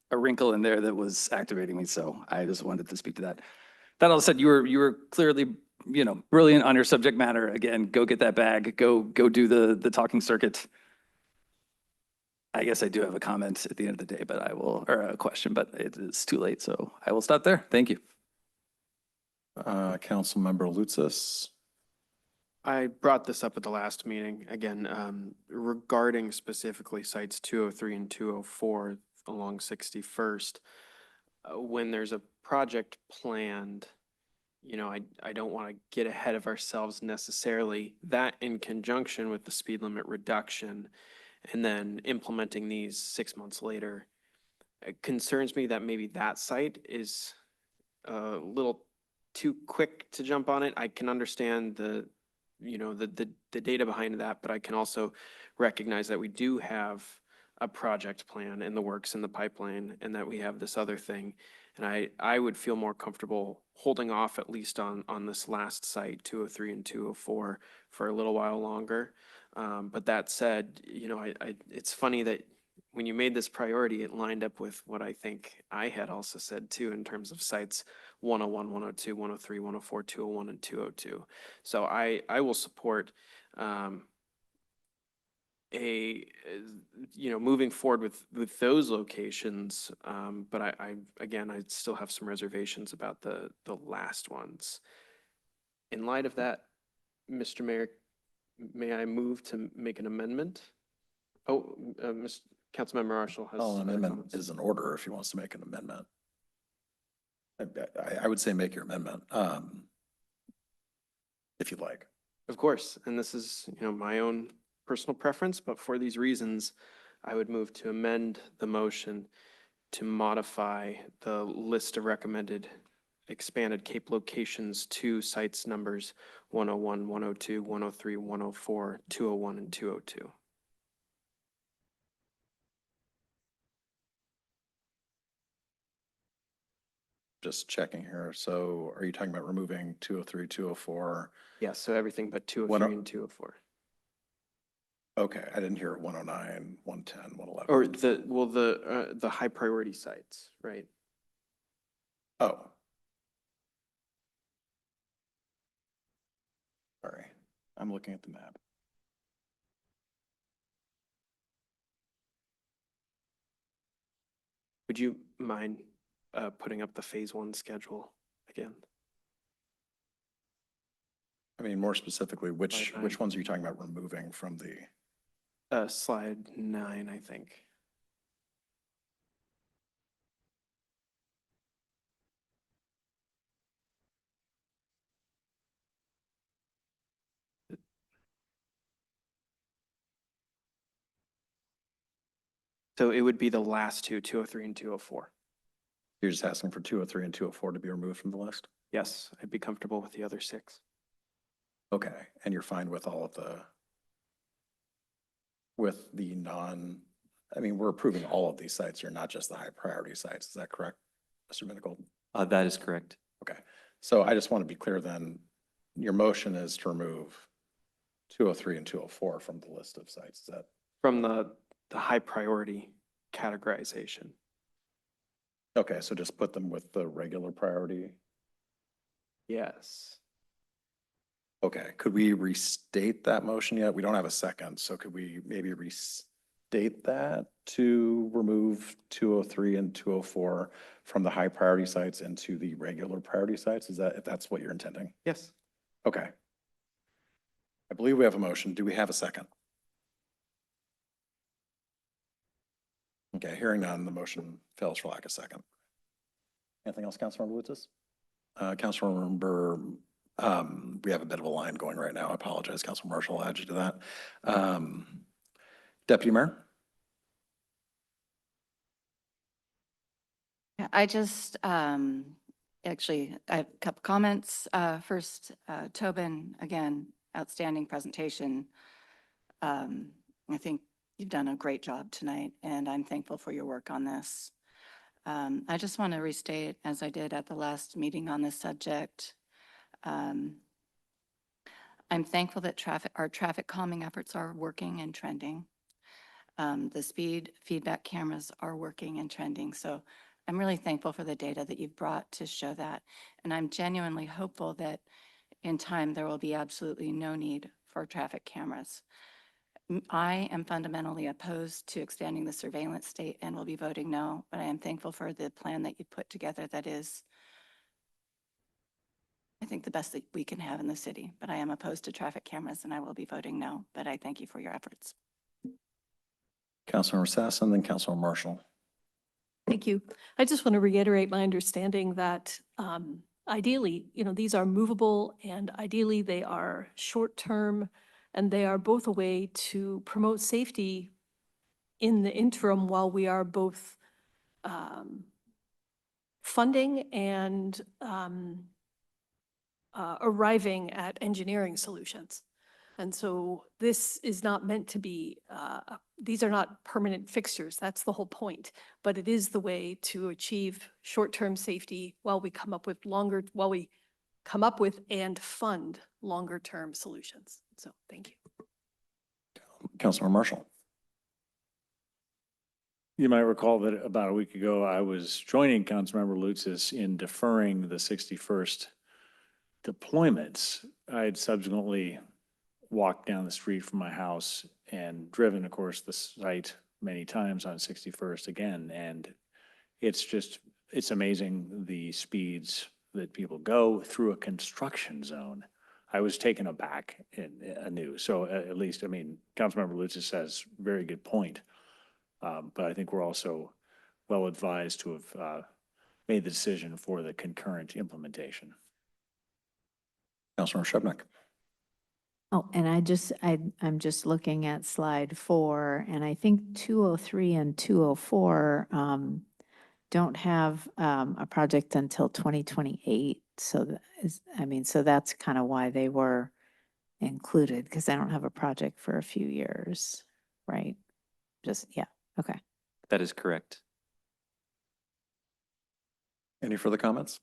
a wrinkle in there that was activating me. So I just wanted to speak to that. That all said, you were clearly, brilliant on your subject matter. Again, go get that bag, go do the talking circuit. I guess I do have a comment at the end of the day, or a question, but it is too late. So I will stop there. Thank you. Councilmember Lutzis. I brought this up at the last meeting, again, regarding specifically sites 203 and 204 along 61st. When there's a project planned, I don't want to get ahead of ourselves necessarily. That in conjunction with the speed limit reduction and then implementing these 6 months later, it concerns me that maybe that site is a little too quick to jump on it. I can understand the data behind that, but I can also recognize that we do have a project plan in the works in the pipeline and that we have this other thing. And I would feel more comfortable holding off at least on this last site, 203 and 204, for a little while longer. But that said, it's funny that when you made this priority, it lined up with what I think I had also said too, in terms of sites 101, 102, 103, 104, 201, and 202. So I will support moving forward with those locations. But I still have some reservations about the last ones. In light of that, Mr. Mayor, may I move to make an amendment? Oh, Councilmember Marshall has. An amendment is in order if he wants to make an amendment. I would say make your amendment, if you'd like. Of course, and this is, my own personal preference, but for these reasons, I would move to amend the motion to modify the list of recommended expanded CAPE locations to sites numbers 101, 102, 103, 104, 201, and 202. Just checking here. So are you talking about removing 203, 204? Yes, so everything but 203 and 204. Okay, I didn't hear 109, 110, 111. Or the high priority sites, right? Oh. Sorry, I'm looking at the map. Would you mind putting up the phase 1 schedule again? I mean, more specifically, which ones are you talking about removing from the? Slide 9, I think. So it would be the last two, 203 and 204. You're just asking for 203 and 204 to be removed from the list? Yes, I'd be comfortable with the other 6. Okay, and you're fine with all of we're approving all of these sites. You're not just the high priority sites. Is that correct, Mr. Minigold? That is correct. Okay, so I just want to be clear then, your motion is to remove 203 and 204 from the list of sites. Is that? From the high priority categorization. Okay, so just put them with the regular priority? Yes. Okay, could we restate that motion yet? We don't have a second, so could we maybe update that to remove 203 and 204 from the high priority sites into the regular priority sites? Is that, if that's what you're intending? Yes. Okay. I believe we have a motion. Do we have a second? Okay, hearing none, the motion fails for lack of second. Anything else, Councilmember Lutzis? Councilmember, we have a bit of a line going right now. I apologize, Councilman Marshall, I'll add you to that. Deputy Mayor? Yeah, I just, actually, I have a couple comments. First, Tobin, again, outstanding presentation. I think you've done a great job tonight, and I'm thankful for your work on this. I just want to restate, as I did at the last meeting on this subject, I'm thankful that our traffic calming efforts are working and trending. The speed feedback cameras are working and trending. So I'm really thankful for the data that you've brought to show that. And I'm genuinely hopeful that in time there will be absolutely no need for traffic cameras. I am fundamentally opposed to expanding the surveillance state and will be voting no, but I am thankful for the plan that you put together that is, I think, the best that we can have in the city. But I am opposed to traffic cameras and I will be voting no, but I thank you for your efforts. Councilmember Sassen, then Councilmember Marshall. Thank you. I just want to reiterate my understanding that ideally, these are movable and ideally they are short-term and they are both a way to promote safety in the interim while we are both funding and arriving at engineering solutions. And so this is not meant to be, these are not permanent fixtures. That's the whole point. But it is the way to achieve short-term safety while we come up with and fund longer-term solutions. So thank you. Councilmember Marshall. You might recall that about a week ago, I was joining Councilmember Lutzis in deferring the 61st deployments. I had subsequently walked down the street from my house and driven, of course, the site many times on 61st again. And it's amazing the speeds that people go through a construction zone. I was taken aback anew. So at least, Councilmember Lutzis has a very good point. But I think we're also well advised to have made the decision for the concurrent implementation. Councilmember Shubnik. Oh, and I'm just looking at slide 4, and I think 203 and 204 don't have a project until 2028. So so that's kind of why they were included, because they don't have a project for a few years, right? Yeah, okay. That is correct. Any further comments?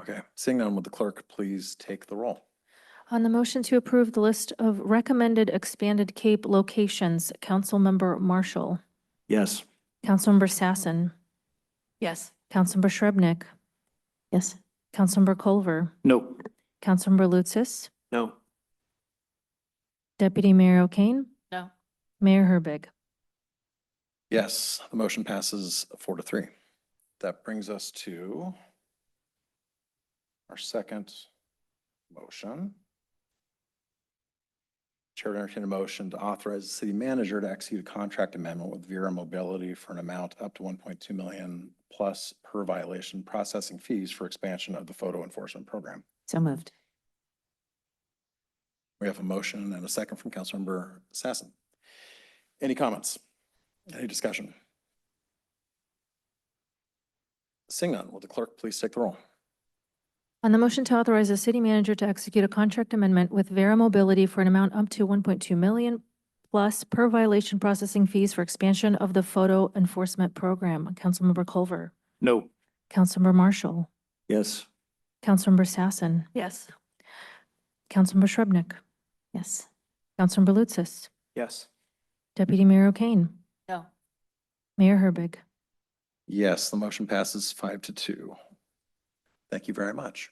Okay, seeing none, would the clerk please take the roll? On the motion to approve the list of recommended expanded CAPE locations, Councilmember Marshall, Yes. Councilmember Sassen, Yes. Councilmember Shrubnik, Yes. Councilmember Culver, No. Councilmember Lutzis, No. Deputy Mayor O'Kane, No. Mayor Herbig. Yes, the motion passes 4-3. That brings us to our second motion. Chair would entertain a motion to authorize the city manager to execute a contract amendment with Vera Mobility for an amount up to 1.2 million plus per violation processing fees for expansion of the photo enforcement program. So moved. We have a motion and a second from Councilmember Sassen. Any comments? Any discussion? Seeing none, will the clerk please take the roll? On the motion to authorize the city manager to execute a contract amendment with Vera Mobility for an amount up to 1.2 million plus per violation processing fees for expansion of the photo enforcement program. Councilmember Culver, No. Councilmember Marshall, Yes. Councilmember Sassen, Yes. Councilmember Shrubnik, Yes. Councilmember Lutzis, Yes. Deputy Mayor O'Kane, No. Mayor Herbig. Yes, the motion passes 5-2. Thank you very much.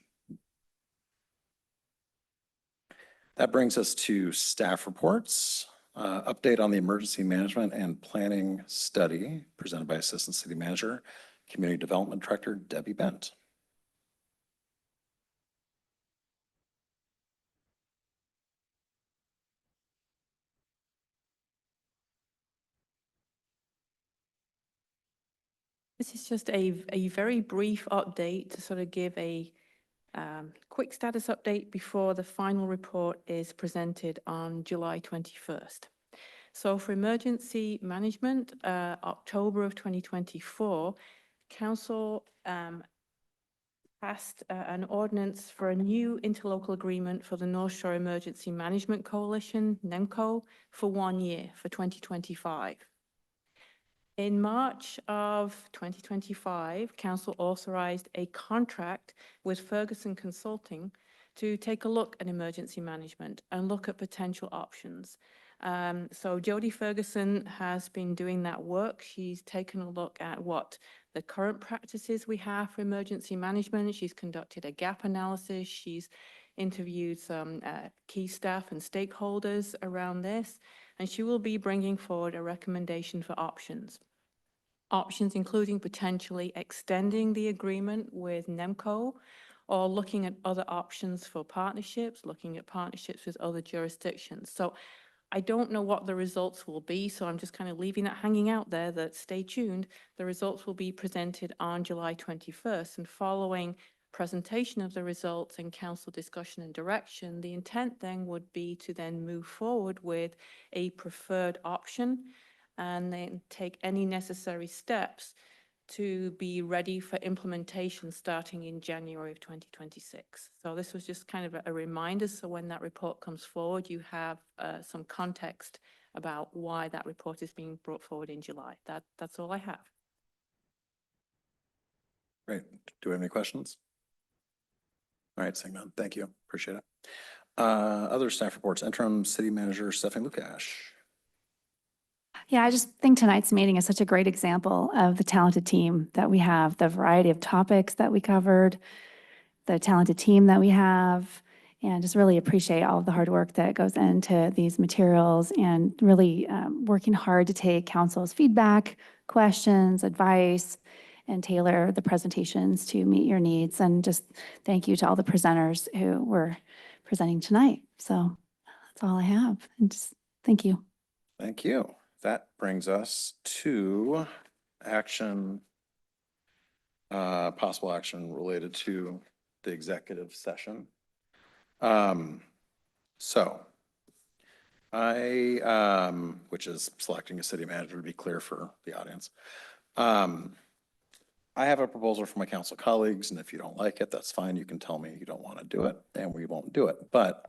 That brings us to staff reports. Update on the emergency management and planning study presented by Assistant City Manager, Community Development Director Debbie Bent. This is just a very brief update to sort of give a quick status update before the final report is presented on July 21st. So for emergency management, October of 2024, Council passed an ordinance for a new interlocal agreement for the North Shore Emergency Management Coalition, NEMCO, for 1 year, for 2025. In March of 2025, Council authorized a contract with Ferguson Consulting to take a look at emergency management and look at potential options. So Jodie Ferguson has been doing that work. She's taken a look at what the current practices we have for emergency management. She's conducted a gap analysis. She's interviewed some key staff and stakeholders around this, and she will be bringing forward a recommendation for options. Options including potentially extending the agreement with NEMCO or looking at other options for partnerships, looking at partnerships with other jurisdictions. So I don't know what the results will be, so I'm just kind of leaving that hanging out there that stay tuned. The results will be presented on July 21st, and following presentation of the results and council discussion and direction, the intent then would be to then move forward with a preferred option and then take any necessary steps to be ready for implementation starting in January of 2026. So this was just kind of a reminder, so when that report comes forward, you have some context about why that report is being brought forward in July. That's all I have. Great. Do we have any questions? All right, seeing none. Thank you. Appreciate it. Other staff reports, interim city manager Stephanie Lukash. Yeah, I just think tonight's meeting is such a great example of the talented team that we have, the variety of topics that we covered, the talented team that we have, and just really appreciate all of the hard work that goes into these materials and really working hard to take council's feedback, questions, advice, and tailor the presentations to meet your needs. And just thank you to all the presenters who were presenting tonight. So that's all I have. And just thank you. Thank you. That brings us to action, possible action related to the executive session. So which is selecting a city manager, to be clear for the audience. I have a proposal for my council colleagues, and if you don't like it, that's fine. You can tell me you don't want to do it, and we won't do it. But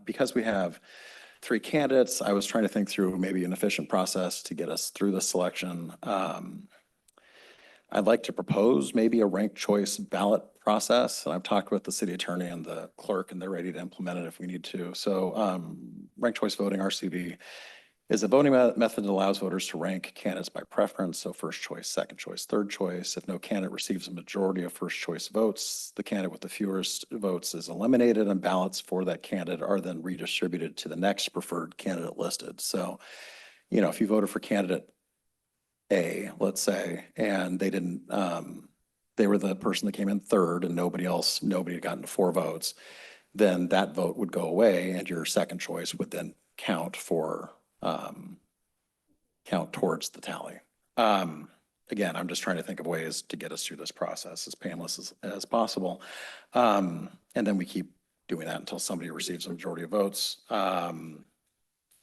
because we have 3 candidates, I was trying to think through maybe an efficient process to get us through the selection. I'd like to propose maybe a ranked choice ballot process. And I've talked with the city attorney and the clerk, and they're ready to implement it if we need to. So ranked choice voting, RCV, is a voting method that allows voters to rank candidates by preference. So first choice, second choice, third choice. If no candidate receives a majority of first choice votes, the candidate with the fewest votes is eliminated, and ballots for that candidate are then redistributed to the next preferred candidate listed. So, you know, if you voted for candidate A, let's say, and they didn't, they were the person that came in third and nobody had gotten to 4 votes, then that vote would go away and your second choice would then count towards the tally. Again, I'm just trying to think of ways to get us through this process as painless as possible. And then we keep doing that until somebody receives a majority of votes.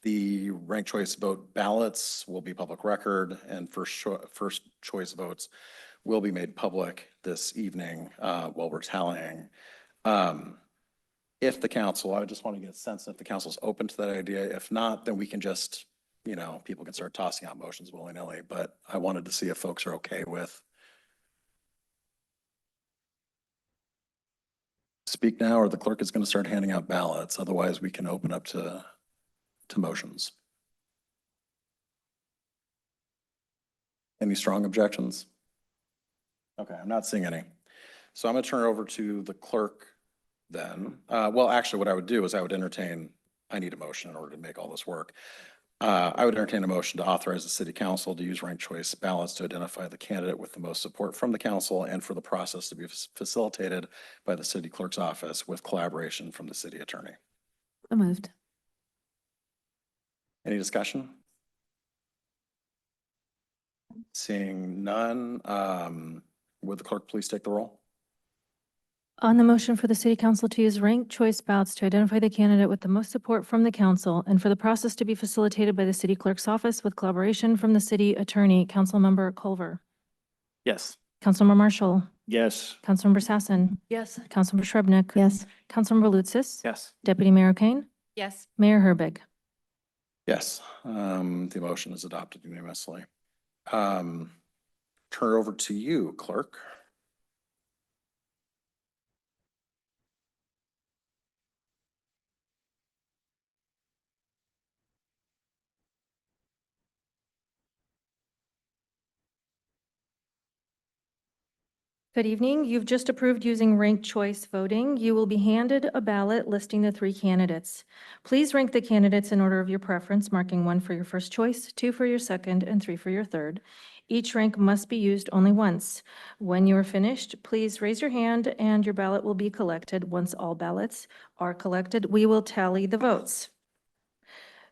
The ranked choice vote ballots will be public record, and first choice votes will be made public this evening while we're tallying. If the council, I just want to get a sense if the council's open to that idea. If not, then we can just, you know, people can start tossing out motions willy-nilly, but I wanted to see if folks are okay with. Speak now, or the clerk is going to start handing out ballots. Otherwise, we can open up to motions. Any strong objections? Okay, I'm not seeing any. So I'm going to turn it over to the clerk then. Well, actually, what I would do is I would entertain, I need a motion in order to make all this work. I would entertain a motion to authorize the city council to use ranked choice ballots to identify the candidate with the most support from the council and for the process to be facilitated by the city clerk's office with collaboration from the city attorney. So moved. Any discussion? Seeing none, would the clerk please take the roll? On the motion for the city council to use ranked choice ballots to identify the candidate with the most support from the council and for the process to be facilitated by the city clerk's office with collaboration from the city attorney, Councilmember Culver, Yes. Councilmember Marshall, Yes. Councilmember Sassen, Yes. Councilmember Shrubnik. Yes. Councilmember Lutsis. Yes. Deputy Mayor Kane. Yes. Mayor Herbig. Yes, the motion is adopted unanimously. Turn it over to you, clerk. Good evening. You've just approved using ranked choice voting. You will be handed a ballot listing the 3 candidates. Please rank the candidates in order of your preference, marking 1 for your first choice, 2 for your second, and 3 for your third. Each rank must be used only once. When you are finished, please raise your hand and your ballot will be collected. Once all ballots are collected, we will tally the votes.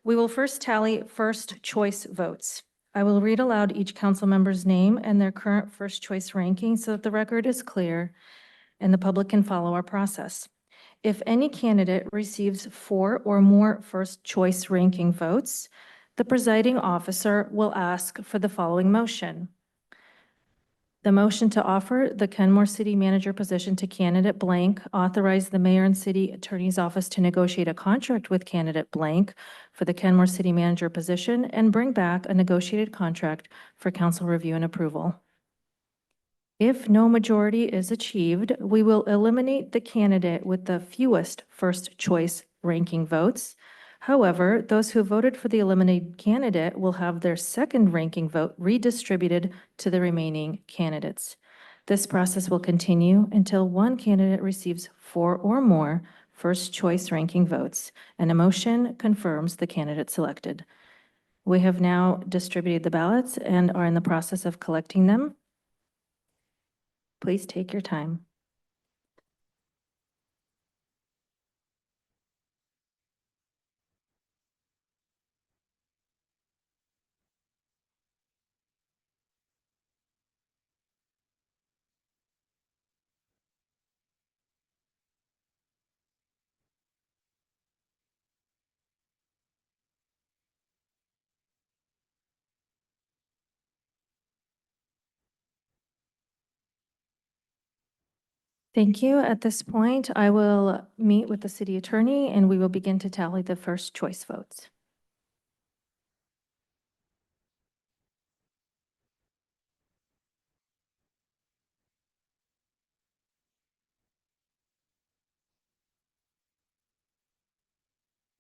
We will first tally first choice votes. I will read aloud each council member's name and their current first choice ranking so that the record is clear and the public can follow our process. If any candidate receives 4 or more first choice ranking votes, the presiding officer will ask for the following motion. The motion to offer the Kenmore City Manager position to candidate blank, authorize the mayor and city attorney's office to negotiate a contract with candidate blank for the Kenmore City Manager position and bring back a negotiated contract for council review and approval. If no majority is achieved, we will eliminate the candidate with the fewest first choice ranking votes. However, those who voted for the eliminated candidate will have their second ranking vote redistributed to the remaining candidates. This process will continue until one candidate receives 4 or more first choice ranking votes and a motion confirms the candidate selected. We have now distributed the ballots and are in the process of collecting them. Please take your time. Thank you. At this point, I will meet with the city attorney and we will begin to tally the first choice votes.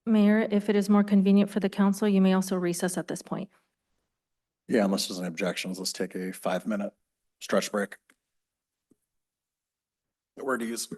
Mayor, if it is more convenient for the council, you may also recess at this point. Yeah, unless there's any objections, let's take a 5-minute stretch break. Where do you use?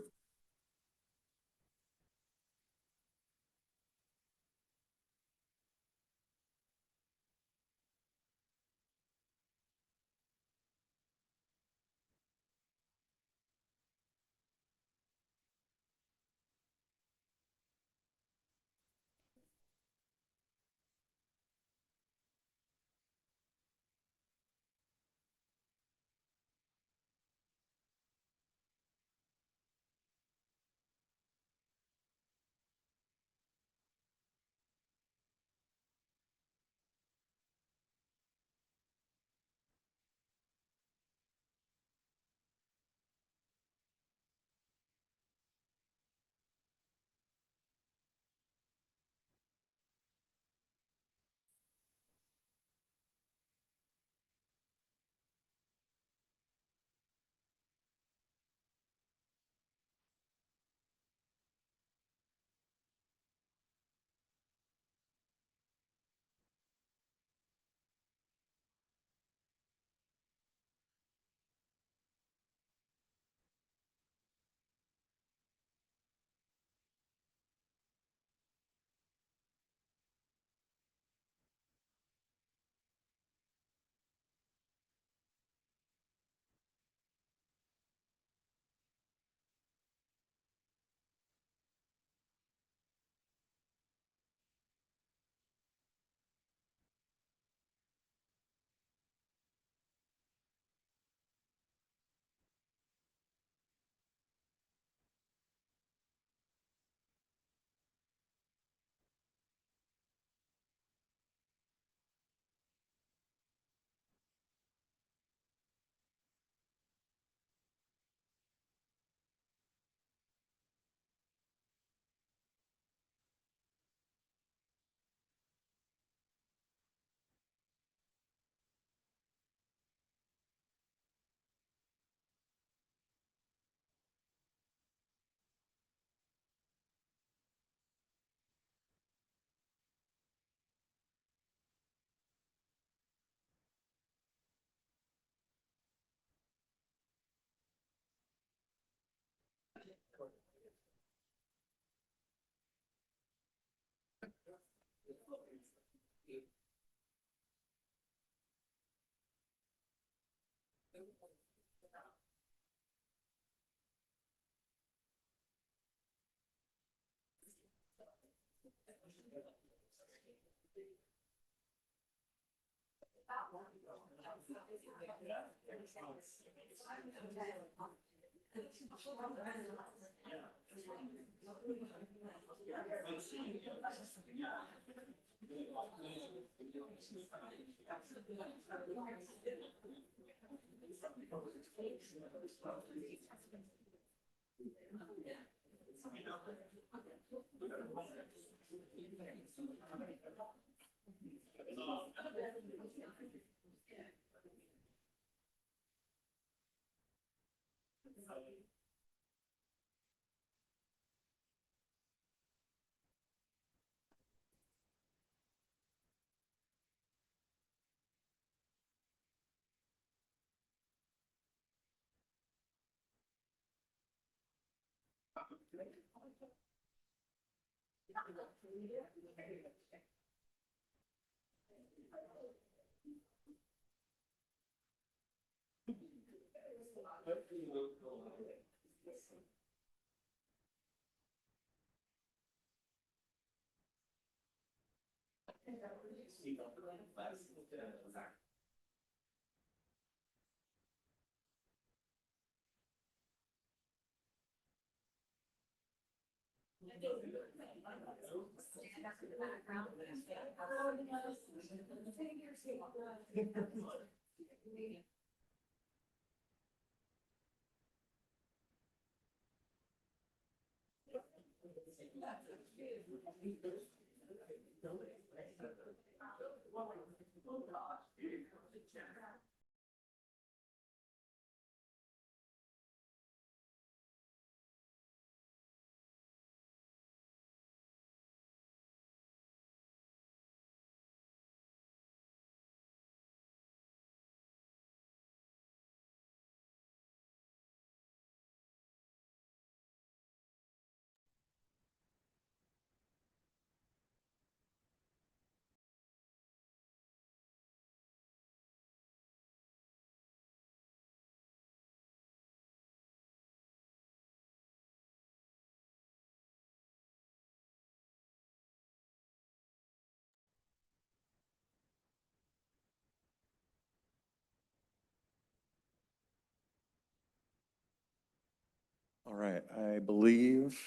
All right, I believe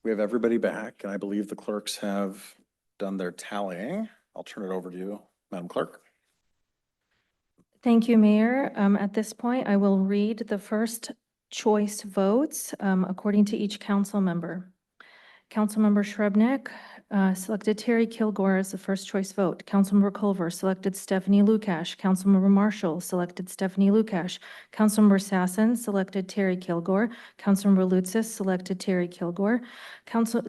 we have everybody back, and I believe the clerks have done their tallying. I'll turn it over to you, Madam Clerk. Thank you, Mayor. At this point, I will read the first choice votes according to each council member. Councilmember Shrubnik selected Terry Kilgore as the first choice vote. Councilmember Culver selected Stephanie Lukash. Councilmember Marshall selected Stephanie Lukash. Councilmember Sassen selected Terry Kilgore. Councilmember Lutzis selected Terry Kilgore.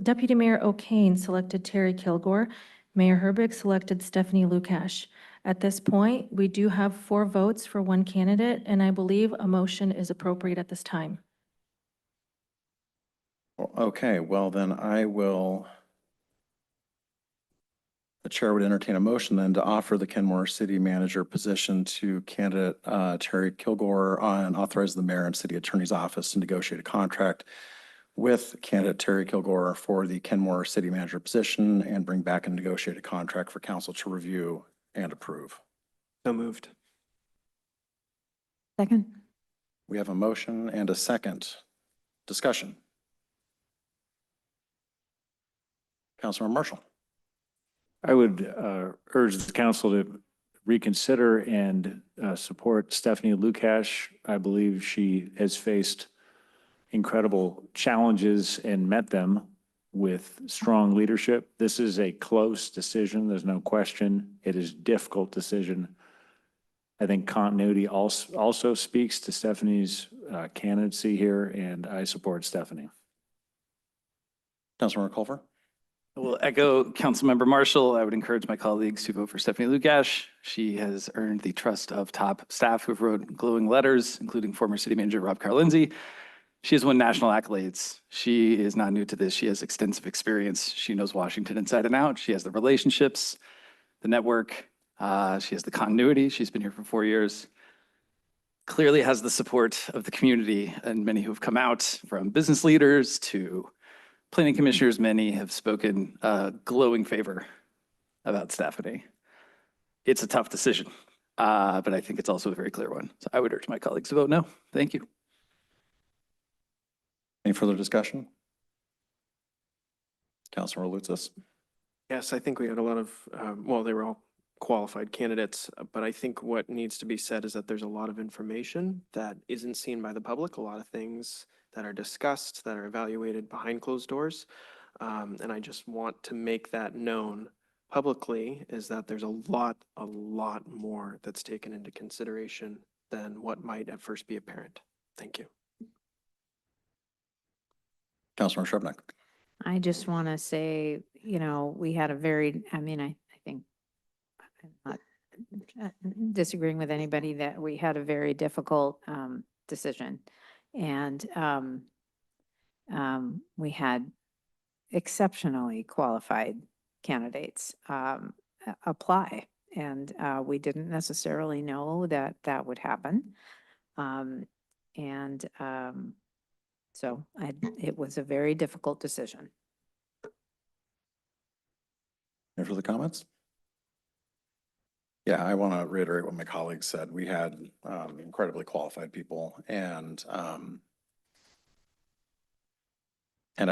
Deputy Mayor O'Kane selected Terry Kilgore. Mayor Herbig selected Stephanie Lukash. At this point, we do have 4 votes for one candidate, and I believe a motion is appropriate at this time. Okay, well then the chair would entertain a motion then to offer the Kenmore City Manager position to candidate Terry Kilgore and authorize the mayor and city attorney's office to negotiate a contract with candidate Terry Kilgore for the Kenmore City Manager position and bring back a negotiated contract for council to review and approve. So moved. Second. We have a motion and a second. Discussion. Councilmember Marshall. I would urge the council to reconsider and support Stephanie Lukash. I believe she has faced incredible challenges and met them with strong leadership. This is a close decision. There's no question. It is a difficult decision. I think continuity also speaks to Stephanie's candidacy here, and I support Stephanie. Councilmember Culver. I will echo Councilmember Marshall. I would encourage my colleagues to vote for Stephanie Lukash. She has earned the trust of top staff who've wrote glowing letters, including former city manager Rob Carlindsey. She has won national accolades. She is not new to this. She has extensive experience. She knows Washington inside and out. She has the relationships, the network. She has the continuity. She's been here for 4 years. Clearly has the support of the community and many who have come out, from business leaders to planning commissioners. Many have spoken glowing favor about Stephanie. It's a tough decision. but I think it's also a very clear one. So I would urge my colleagues to vote no. Thank you. Any further discussion? Councilor Lutzis? Yes, I think we had a lot of, well, they were all qualified candidates, but I think what needs to be said is that there's a lot of information that isn't seen by the public, a lot of things that are discussed, that are evaluated behind closed doors. And I just want to make that known publicly, is that there's a lot more that's taken into consideration than what might at first be apparent. Thank you. Councilor Shrubnik? I just want to say, you know, we had a very, I mean, I think, I'm not disagreeing with anybody, that we had a very difficult decision. And we had exceptionally qualified candidates apply. And we didn't necessarily know that that would happen. So it was a very difficult decision. Any further comments? Yeah, I want to reiterate what my colleagues said. We had incredibly qualified people, and I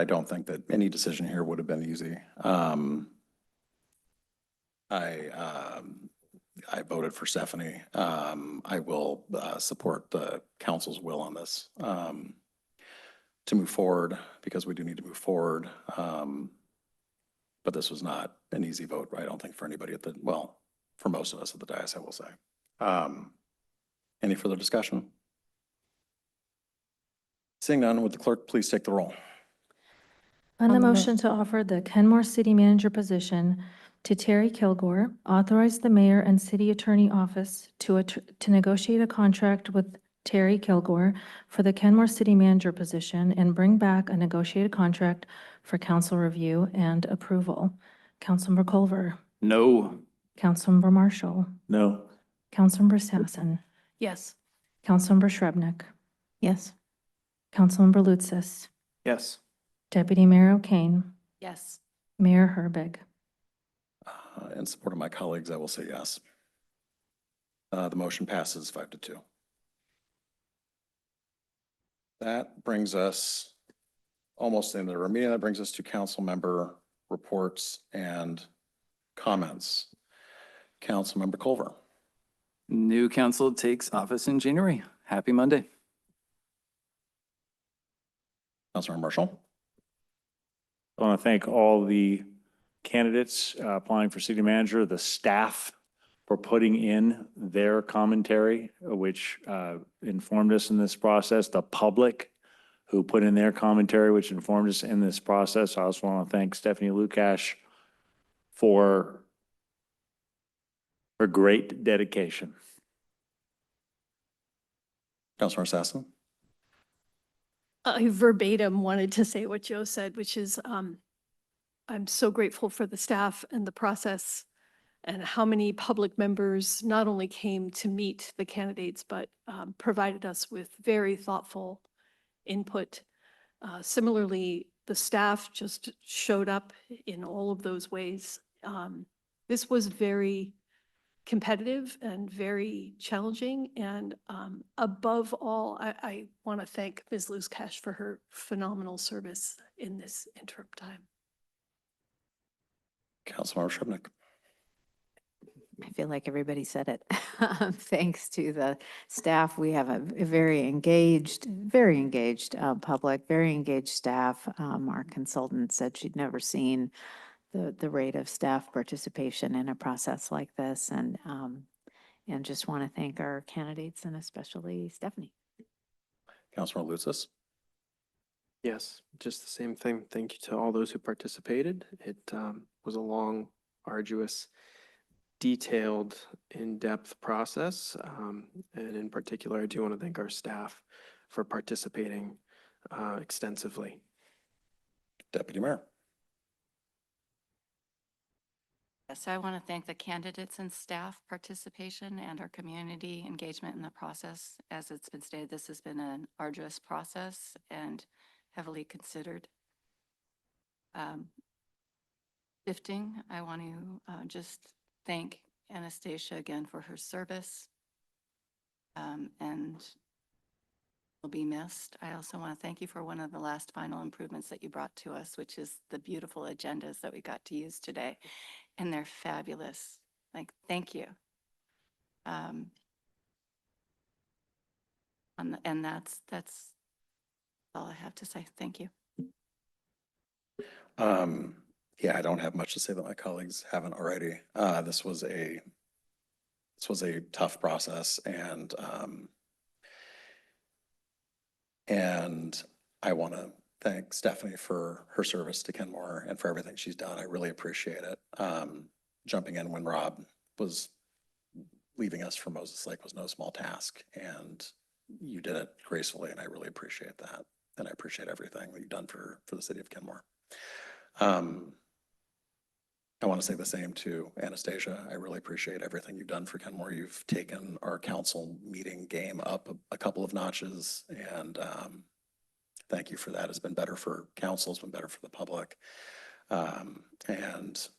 don't think that any decision here would have been easy. I voted for Stephanie. I will support the council's will on this to move forward, because we do need to move forward. But this was not an easy vote, I don't think, for anybody at the, well, for most of us at the dais, I will say. Any further discussion? Seeing none, would the clerk please take the roll? On the motion to offer the Kenmore City Manager position to Terry Kilgore, authorize the mayor and city attorney office to negotiate a contract with Terry Kilgore for the Kenmore City Manager position and bring back a negotiated contract for council review and approval. Councilmember Culver. No. Councilmember Marshall. No. Councilmember Sassen. Yes. Councilmember Shrubnik. Yes. Councilmember Lutzis. Yes. Deputy Mayor O'Kane. Yes. Mayor Herbig. In support of my colleagues, I will say yes. The motion passes 5-2. That brings us almost into our meeting. That brings us to council member reports and comments. Councilmember Culver. New council takes office in January. Happy Monday. Councilmember Marshall. I want to thank all the candidates applying for city manager, the staff for putting in their commentary, which informed us in this process, the public who put in their commentary, which informed us in this process. I also want to thank Stephanie Lukash for her great dedication. Councilor Sassen. I verbatim wanted to say what Joe said, which is I'm so grateful for the staff and the process and how many public members not only came to meet the candidates, but provided us with very thoughtful input. Similarly, the staff just showed up in all of those ways. This was very competitive and very challenging. And above all, I want to thank Ms. Lukash for her phenomenal service in this interim time. Councilmember Shrubnik. I feel like everybody said it. Thanks to the staff, we have a very engaged public, very engaged staff. Our consultant said she'd never seen the rate of staff participation in a process like this, and just want to thank our candidates and especially Stephanie. Councilor Lutzis. Yes, just the same thing. Thank you to all those who participated. It was a long, arduous, detailed, in-depth process. And in particular, I do want to thank our staff for participating extensively. Deputy Mayor. Yes, I want to thank the candidates and staff participation and our community engagement in the process. As it's been stated, this has been an arduous process and heavily considered. Shifting, I want to just thank Anastasia again for her service. And will be missed. I also want to thank you for one of the last final improvements that you brought to us, which is the beautiful agendas that we got to use today. And they're fabulous. Like, thank you. And that's all I have to say. Thank you. Yeah, I don't have much to say that my colleagues haven't already. This was a tough process, and I want to thank Stephanie for her service to Kenmore and for everything she's done. I really appreciate it. Jumping in when Rob was leaving us for Moses Lake was no small task, and you did it gracefully, and I really appreciate that. And I appreciate everything that you've done for the city of Kenmore. I want to say the same to Anastasia. I really appreciate everything you've done for Kenmore. You've taken our council meeting game up a couple of notches, and thank you for that. It's been better for council, it's been better for the public. And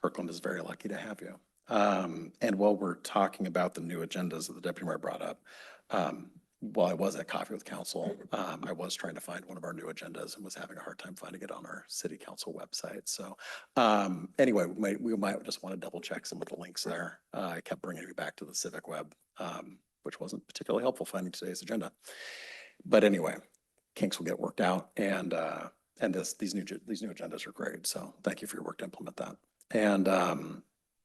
Kirkland is very lucky to have you. And while we're talking about the new agendas that the deputy mayor brought up, while I was at Coffee with Council, I was trying to find one of our new agendas and was having a hard time finding it on our city council website. So anyway, we might just want to double check some of the links there. I kept bringing me back to the civic web, which wasn't particularly helpful finding today's agenda. But anyway, kinks will get worked out, and these new agendas are great. So thank you for your work to implement that. And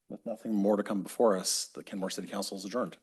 with nothing more to come before us, the Kenmore City Council is adjourned.